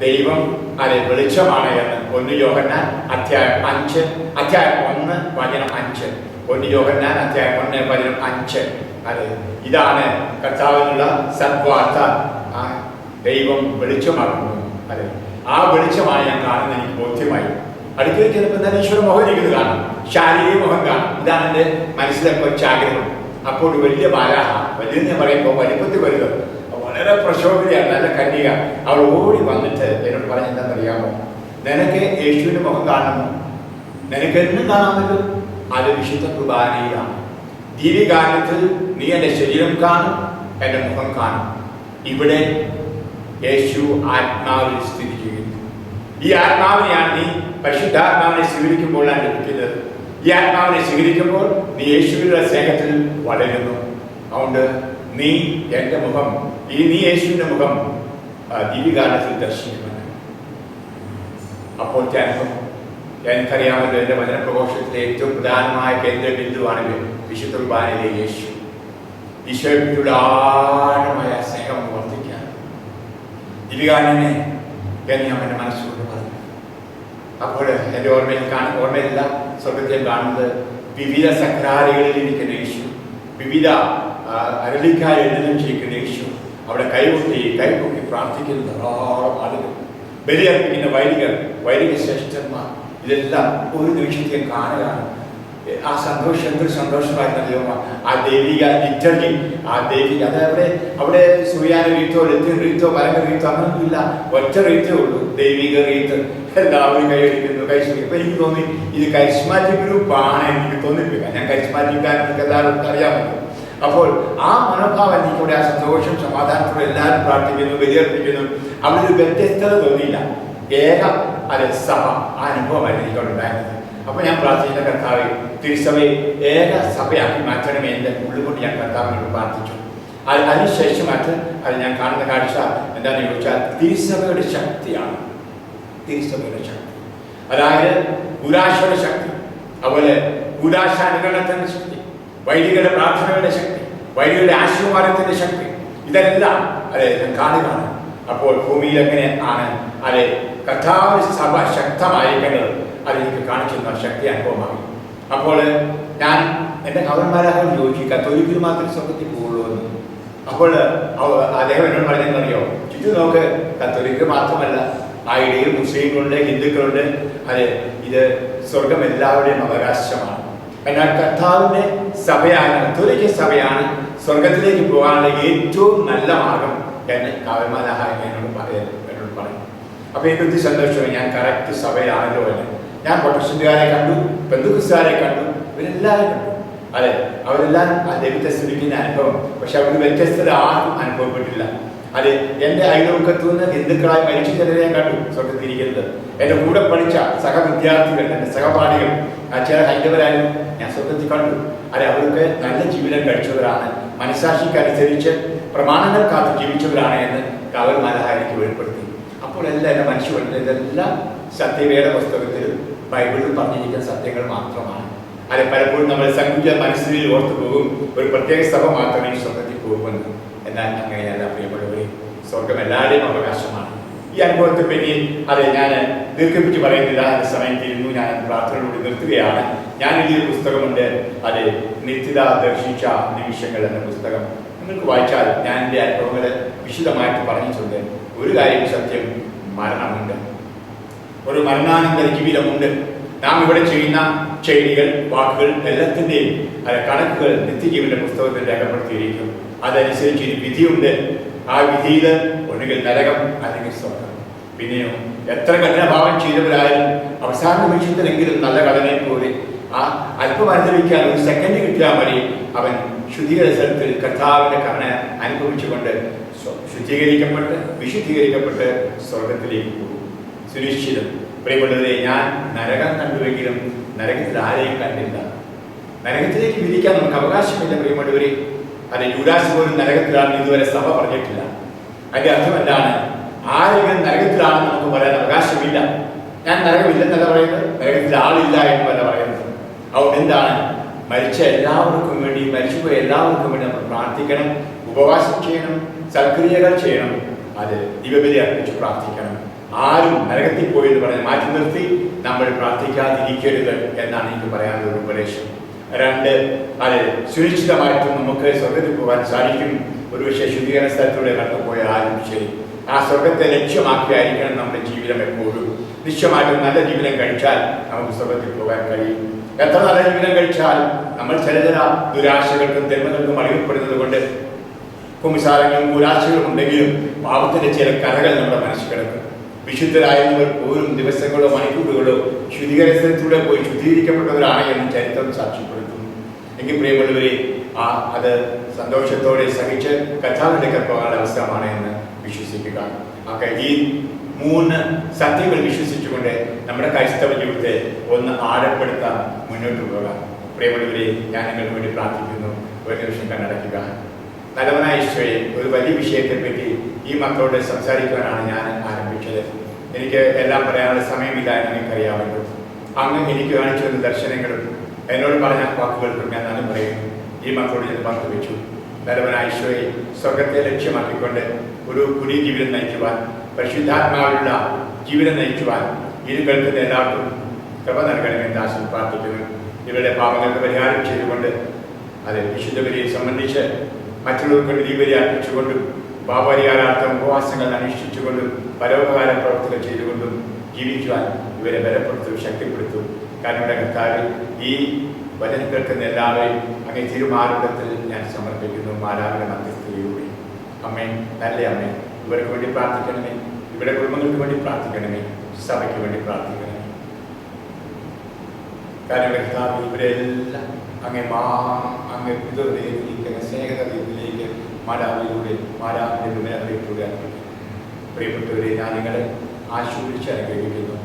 ദൈവം അതെ വെളിച്ചമാണ് എന്ന് 1 യോഹന്നാൻ അധ്യായം 5 അധ്യായം 1 വചനം 5. 1 യോഹന്നാൻ അധ്യായം 1 വചനം 5. അതെ, ഇതാണ് കർത്താവിനുള്ള സദ്വാർത്ത. ദൈവം വെളിച്ചമാകുന്നു. അതെ, ആ വെളിച്ചമാണ് ഞാൻ കാണുന്നത്. എനിക്ക് ബോധ്യമായി. അടുക്കള ചിലപ്പോൾ തന്നെ ഈശ്വര മുഖം ഇരിക്കുന്നത് കാണും, ശാരീരിക മുഖം കാണും. ഇതാണ് എൻ്റെ മനസ്സിലെ കൊച്ചാഗ്രഹം. അപ്പോൾ വലിയ ബാലാഹ, വലിയ ഞാൻ പറയുമ്പോൾ വലിപ്പത്തിൽ വരിക, വളരെ പ്രശോഭിതയാണ്, നല്ല കന്യക. അവൾ ഓടി വന്നിട്ട് എന്നോട് പറഞ്ഞെന്താണെന്നറിയാമോ, നിനക്ക് യേശുവിൻ്റെ മുഖം കാണുന്നു, നിനക്ക് എന്നും കാണാമല്ലോ, അത് വിശുദ്ധ കുർബാനയിലാണ്. ദിവ്യകാലത്തിൽ നീ എൻ്റെ ശരീരം കാണും, എൻ്റെ മുഖം കാണും. ഇവിടെ യേശു ആത്മാവിൽ സ്ഥിതി ചെയ്യുന്നു. ഈ ആത്മാവിനെയാണ് നീ പരിശുദ്ധാത്മാവിനെ സ്വീകരിക്കുമ്പോൾ ലഭിക്കുന്നത്. ഈ ആത്മാവിനെ സ്വീകരിക്കുമ്പോൾ നീ യേശുവിന്റെ സ്നേഹത്തിൽ വളരുന്നു. അതുകൊണ്ട് നീ എൻ്റെ മുഖം, നീ യേശുവിൻ്റെ മുഖം ദിവ്യകാലത്തിൽ ദർശിക്കുമെന്ന്. അപ്പോൾ അനുഭവം എനിക്കറിയാമല്ലോ, എൻ്റെ വചന പ്രഘോഷത്തിലെ ഏറ്റവും പ്രധാനമായ കേന്ദ്ര ബിന്ദുവാണ് വിശുദ്ധ കുർബാനയിലെ യേശു. ഈശോയുടെ ആഴമായ സ്നേഹം വർദ്ധിക്കാൻ ദിവികാനനെ എന്ന് ഞാൻ എൻ്റെ മനസ്സുകൊണ്ട് പറഞ്ഞു. അപ്പോൾ എൻ്റെ ഓർമ്മയില്ല സ്വർഗത്തെ കാണുന്നത് വിവിധ സക്രാരികളിൽ ഇരിക്കുന്ന യേശു, വിവിധ അരളിക്കായ എഴുതും ചെയ്യുന്ന യേശു, അവിടെ കൈപൊക്കി പ്രാർത്ഥിക്കുന്ന ധാരാളം ആളുകൾ, ബലിയർപ്പിക്കുന്ന വൈദിക ശ്രേഷ്ഠന്മാർ, ഇതെല്ലാം ഒരു നിമിഷത്തെ കാണുകയാണ്. ആ സന്തോഷം എന്തൊരു സന്തോഷമായിരുന്ന ദൈവമാണ്. ആ ദൈവിക ലിറ്റർജി, ആ ദൈവിക അത് അവിടെ സൂര്യാന റീത്തോ ലത്തിൻ റീത്തോ മലങ്ക റീത്തോ അങ്ങനൊന്നുമില്ല, ഒറ്റ റീത്തേ ഉള്ളൂ, ദൈവിക റീത്ത്. എല്ലാവരും കൈയടിക്കുന്നു, കൈശ്വരി. ഇപ്പൊ എനിക്ക് തോന്നി ഇത് കരിസ്മാറ്റിക് ഗ്രൂപ്പാണ് എനിക്ക് തോന്നിപ്പിക്കുക. ഞാൻ കരിസ്മാറ്റിക്കാർക്ക് എല്ലാവർക്കും അറിയാമല്ലോ. അപ്പോൾ ആ മനോഭാവം എനിക്കൂടെ, ആ സന്തോഷം സമാധാനത്തോടെ എല്ലാവരും പ്രാർത്ഥിക്കുന്നു, ബലിയർപ്പിക്കുന്നു. അവിടെ ഒരു വ്യത്യസ്തത തോന്നിയില്ല. സഭ ആ അനുഭവമായിരുന്നു എനിക്കവിടെ ഉണ്ടായിരുന്നത്. അപ്പോൾ ഞാൻ പ്രാർത്ഥിക്കുന്ന കർത്താവെ, തിരുസഭയെ ഏക സഭയാക്കി മാറ്റണമേ എൻ്റെ ഉള്ളുകൊണ്ട് ഞാൻ കർത്താവിനോട് പ്രാർത്ഥിച്ചു. അതിനുശേഷമായിട്ട് ഞാൻ കാണുന്ന കാഴ്ച എന്താണെന്ന് ചോദിച്ചാൽ തിരുസഭയുടെ ശക്തിയാണ്. തിരുസഭയുടെ ശക്തി, അതായത് കൂദാശയുടെ ശക്തി, അതുപോലെ കൂദാശാനുകരണത്തിൻ്റെ ശക്തി, വൈദികരുടെ പ്രാർത്ഥനയുടെ ശക്തി, വൈദികരുടെ ആശീർവാദത്തിൻ്റെ ശക്തി, ഇതെല്ലാം ഞാൻ കാണുകയാണ്. അപ്പോൾ ഭൂമിയിൽ എങ്ങനെ ആണ് കർത്താവിന്റെ സഭ ശക്തമായിരിക്കേണ്ടത് അതെനിക്ക് കാണിച്ചിരുന്ന ശക്തി അനുഭവമായി. അപ്പോൾ ഞാൻ എൻ്റെ കവന്മാരാകോട് ചോദിച്ചു, കത്തോലിക്കിൽ മാത്രമേ സ്വർഗത്തിൽ പോകുള്ളൂ എന്ന്. അപ്പോൾ അദ്ദേഹം എന്നോട് പറഞ്ഞെന്നറിയോ, ചുറ്റും നോക്ക്, കത്തോലിക്ക് മാത്രമല്ല, ആ ഇടയിൽ മുസ്ലിങ്ങളുണ്ട്, ഹിന്ദുക്കളുണ്ട്. ഇത് സ്വർഗം എല്ലാവരുടെയും അവകാശമാണ്. എന്നാൽ കർത്താവിൻ്റെ സഭയാണ്, കത്തോലിക്ക സഭയാണ് സ്വർഗത്തിലേക്ക് പോകാനുള്ള ഏറ്റവും നല്ല മാർഗം എന്ന് കവന്മാരായ എന്നോട് പറയും. അപ്പോൾ എനിക്കൊത്തിരി സന്തോഷമായി. ഞാൻ കറക്റ്റ് സഭയാണല്ലോ എന്ന്. ഞാൻ പ്രൊട്ടസ്റ്റന്റുകാരെ കണ്ടു, പെന്തക്കോസ്തുകാരെ കണ്ടു, ഇവരെല്ലാവരും കണ്ടു. അവരെല്ലാം ആ ദൈവത്തെ സ്തുതിക്കുന്ന അനുഭവം. പക്ഷെ അവർക്ക് വ്യത്യസ്തത ആർക്കും അനുഭവപ്പെട്ടില്ല. എൻ്റെ അയൽവക്കത്തു നിന്ന് ഹിന്ദുക്കളായി മരിച്ചു ചിലരെ ഞാൻ കണ്ടു സ്വർഗത്തിരിക്കുന്നത്. എൻ്റെ കൂടെ പഠിച്ച സഹവിദ്യാർത്ഥികൾ, എൻ്റെ സഹപാഠികൾ, ചില ഹൈന്ദവരായാലും ഞാൻ സ്വർഗത്തിൽ കണ്ടു. അവർക്ക് നല്ല ജീവിതം കഴിച്ചവരാണ്, മനസ്സാക്ഷിക്കനുസരിച്ച് പ്രമാണങ്ങൾ കാത്ത് ജീവിച്ചവരാണ് എന്ന് കവൽമാരായ എനിക്ക് വെളിപ്പെടുത്തി. അപ്പോൾ എല്ലാം എൻ്റെ മനുഷ്യരുടെ ഇതെല്ലാം സത്യവേദ പുസ്തകത്തിലും ബൈബിളിൽ പറഞ്ഞിരിക്കുന്ന സത്യങ്ങൾ മാത്രമാണ്. പലപ്പോഴും നമ്മൾ സങ്കുച മനസ്സിൽ ഓർത്തു പോകും, ഒരു പ്രത്യേക സഭ മാത്രമേ സ്വർഗത്തിൽ പോകുമെന്ന്. എന്നാൽ അങ്ങനെയല്ല പ്രിയപ്പെട്ടവരെ, സ്വർഗം എല്ലാവരുടെയും അവകാശമാണ്. ഈ അനുഭവത്തെ പറ്റി ഞാൻ ദീർഘിപ്പിച്ച് പറയുന്നില്ല, എൻ്റെ സമയം തീരുന്നു. ഞാൻ പ്രാർത്ഥനയോട് നിർത്തുകയാണ്. ഞാൻ എഴുതിയ പുസ്തകമുണ്ട്, നിത്യത ദർശിച്ച നിമിഷങ്ങൾ എന്ന പുസ്തകം. നിങ്ങൾക്ക് വായിച്ചാൽ ഞാൻ എൻ്റെ അനുഭവങ്ങൾ വിശദമായിട്ട് പറഞ്ഞിട്ടുണ്ട്. ഒരു കാര്യം സത്യം, മരണമുണ്ട്, ഒരു മരണാനന്തര ജീവിതമുണ്ട്. നാം ഇവിടെ ചെയ്യുന്ന ചെയ്തികൾ, വാക്കുകൾ എല്ലാത്തിൻ്റെയും കണക്കുകൾ നിത്യജീവന്റെ പുസ്തകത്തിൽ രേഖപ്പെടുത്തിയിരിക്കും. അതനുസരിച്ച് ഒരു വിധിയുണ്ട്. ആ വിധിയിൽ ഒന്നുകിൽ നരകം അല്ലെങ്കിൽ സ്വർഗം. പിന്നെയോ എത്ര കഠിനഭാവം ചെയ്തവരായാലും അവസാന നിമിഷത്തിലെങ്കിലും നല്ല ഘടനയെ പോലെ ആ അല്പം അനുഭവിക്കാൻ ഒരു സെക്കൻഡ് കിട്ടിയാൽ മതി, അവൻ ശുദ്ധീകരണ സ്ഥലത്തിൽ കർത്താവിന്റെ കരുണ അനുഭവിച്ചുകൊണ്ട് ശുദ്ധീകരിക്കപ്പെട്ട് വിശുദ്ധീകരിക്കപ്പെട്ട് സ്വർഗത്തിലേക്ക് പോകും. സുനിശ്ചിതം. പ്രിയപ്പെട്ടവരെ, ഞാൻ നരകം കണ്ടുവെങ്കിലും നരകത്തിൽ ആരെയും കണ്ടില്ല. നരകത്തിലേക്ക് വിധിക്കാൻ നമുക്ക് അവകാശമില്ല പ്രിയപ്പെട്ടവരെ. യൂദാസ് പോലും നരകത്തിലാണെന്ന് ഇതുവരെ സഭ പറഞ്ഞിട്ടില്ല. അതിന്റെ അർത്ഥം എന്താണ്? ആരെങ്കിലും നരകത്തിലാണെന്ന് നമുക്ക് പറയാൻ അവകാശമില്ല. ഞാൻ നരകമില്ലെന്നല്ല പറയുന്നത്, നരകത്തിൽ ആളില്ല എന്നല്ല പറയുന്നത്. അതുകൊണ്ട് എന്താണ്? മരിച്ച എല്ലാവർക്കും വേണ്ടി, മരിച്ചുപോയ എല്ലാവർക്കും വേണ്ടി നമ്മൾ പ്രാർത്ഥിക്കണം, ഉപവാസം ചെയ്യണം, സൽക്രിയകൾ ചെയ്യണം, ദിവബലി അർപ്പിച്ച് പ്രാർത്ഥിക്കണം. ആരും നരകത്തിൽ പോയി എന്ന് പറഞ്ഞ് മാറ്റി നിർത്തി നമ്മൾ പ്രാർത്ഥിക്കാതിരിക്കരുത് എന്നാണ് എനിക്ക് പറയാനുള്ള ഒരു ഉപദേശം. 2, സുരക്ഷിതമായിട്ടും നമുക്ക് സ്വർഗത്തിൽ പോകാൻ സാധിക്കും. ഒരുപക്ഷെ ശുദ്ധീകരണ സ്ഥലത്തൂടെ കടന്നുപോയ ആരും ശരി, ആ സ്വർഗത്തെ ലക്ഷ്യമാക്കിയായിരിക്കണം നമ്മുടെ ജീവിതം എപ്പോഴും. നിശ്ചയമായിട്ടും നല്ല ജീവിതം കഴിച്ചാൽ നമുക്ക് സ്വർഗത്തിൽ പോകാൻ കഴിയും. എത്ര നല്ല ജീവിതം കഴിച്ചാൽ നമ്മൾ ചില ദുരാശകൾക്കും തിന്മകൾക്കും അടിമപ്പെടുന്നത് കൊണ്ട് കുംസാരങ്ങളും ദുരാശകളും ഉണ്ടെങ്കിലും പാപത്തിന്റെ ചില കഥകൾ നമ്മുടെ മനസ്സിൽ കിടക്കും. വിശുദ്ധരായവർ പോലും ദിവസങ്ങളോ മണിക്കൂറുകളോ ശുദ്ധീകരണത്തിലൂടെ പോയി ശുദ്ധീകരിക്കപ്പെട്ടവരാണ് എന്ന് ചരിത്രം സാക്ഷ്യപ്പെടുത്തുന്നു. എങ്കിൽ പ്രിയമുള്ളവരെ, അത് സന്തോഷത്തോടെ സഹിച്ച് കർത്താവിലേക്ക് പോകാനുള്ള അവസരമാണ് എന്ന് വിശ്വസിക്കുക. ഈ 3 സത്യങ്ങൾ വിശ്വസിച്ചുകൊണ്ട് നമ്മുടെ ക്രൈസ്തവ ജീവിതത്തെ ഒന്ന് ആഴപ്പെടുത്താൻ മുന്നോട്ട് പോകാം. പ്രിയമുള്ളവരെ, ഞാൻ നിങ്ങൾക്ക് വേണ്ടി പ്രാർത്ഥിക്കുന്നു. ഒരു നിമിഷം കണ്ണടയ്ക്കുക. നല്ലവനായ ഈശോയെ, ഒരു വലിയ വിഷയത്തെപ്പറ്റി ഈ മക്കളോട് സംസാരിക്കുവാനാണ് ഞാൻ ആരംഭിച്ചത്. എനിക്ക് എല്ലാം പറയാനുള്ള സമയമില്ല എന്ന് എനിക്കറിയാമല്ലോ. അങ്ങ് എനിക്ക് കാണിച്ചു തന്ന ദർശനങ്ങളും എന്നോട് പറഞ്ഞ വാക്കുകൾക്കും ഞാൻ നന്ദി പറയുന്നു. ഈ മക്കളോട് ഞാൻ പങ്കുവെച്ചു. നല്ലവനായ ഈശോയെ, സ്വർഗത്തെ ലക്ഷ്യമാക്കിക്കൊണ്ട് ഒരു പുതിയ ജീവിതം നയിക്കുവാൻ, പരിശുദ്ധാത്മാവിലുള്ള ജീവിതം നയിക്കുവാൻ ഇത് കേൾക്കുന്ന എല്ലാവർക്കും കൃപ നൽകണമെന്ന് ദാസൻ പ്രാർത്ഥിക്കുന്നു. ഇവരുടെ പാപങ്ങൾക്ക് പരിഹാരം ചെയ്തുകൊണ്ട് അത് വിശുദ്ധ ബലിയെ സംബന്ധിച്ച് മറ്റുള്ളവർക്ക് നീബലി അർപ്പിച്ചുകൊണ്ടും പാപപരിഹാരാർത്ഥം ഉപവാസങ്ങൾ അനുഷ്ഠിച്ചുകൊണ്ടും പരോപകാര പ്രവർത്തികൾ ചെയ്തുകൊണ്ടും ജീവിക്കുവാൻ ഇവരെ ബലപ്പെടുത്തും, ശക്തിപ്പെടുത്തും. കാരണം കർത്താവിൽ ഈ വചനം കേൾക്കുന്ന എല്ലാവരെയും അങ്ങേ തിരുമാർഗത്തിൽ ഞാൻ സമർപ്പിക്കുന്നു. മാതാവിന്റെ മധ്യസ്ഥതയിലൂടെ അമ്മേ, നല്ല അമ്മേ, ഇവർക്ക് വേണ്ടി പ്രാർത്ഥിക്കണമേ, ഇവരുടെ കുടുംബങ്ങൾക്ക് വേണ്ടി പ്രാർത്ഥിക്കണമേ, സഭയ്ക്ക് വേണ്ടി പ്രാർത്ഥിക്കണമേ. കാരണം കർത്താവ് ഇവരെല്ലാം അങ്ങ് പിതൃഹൃദയത്തിലേക്ക്, സ്നേഹഹൃദയത്തിലേക്ക് മാതാവിലൂടെ, മാതാവിന്റെ വിമലഹൃദയത്തിലൂടെ അർപ്പിക്കുന്നു. പ്രിയപ്പെട്ടവരെ, ഞാൻ നിങ്ങളെ ആശീർവദിച്ച് അനുഗ്രഹിക്കുന്നു.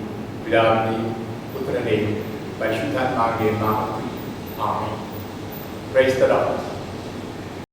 പിതാവിന്റെയും പുത്രന്റെയും പരിശുദ്ധാത്മാവിന്റെയും നാമത്തിൽ ആമേൻ. Praise the Lord.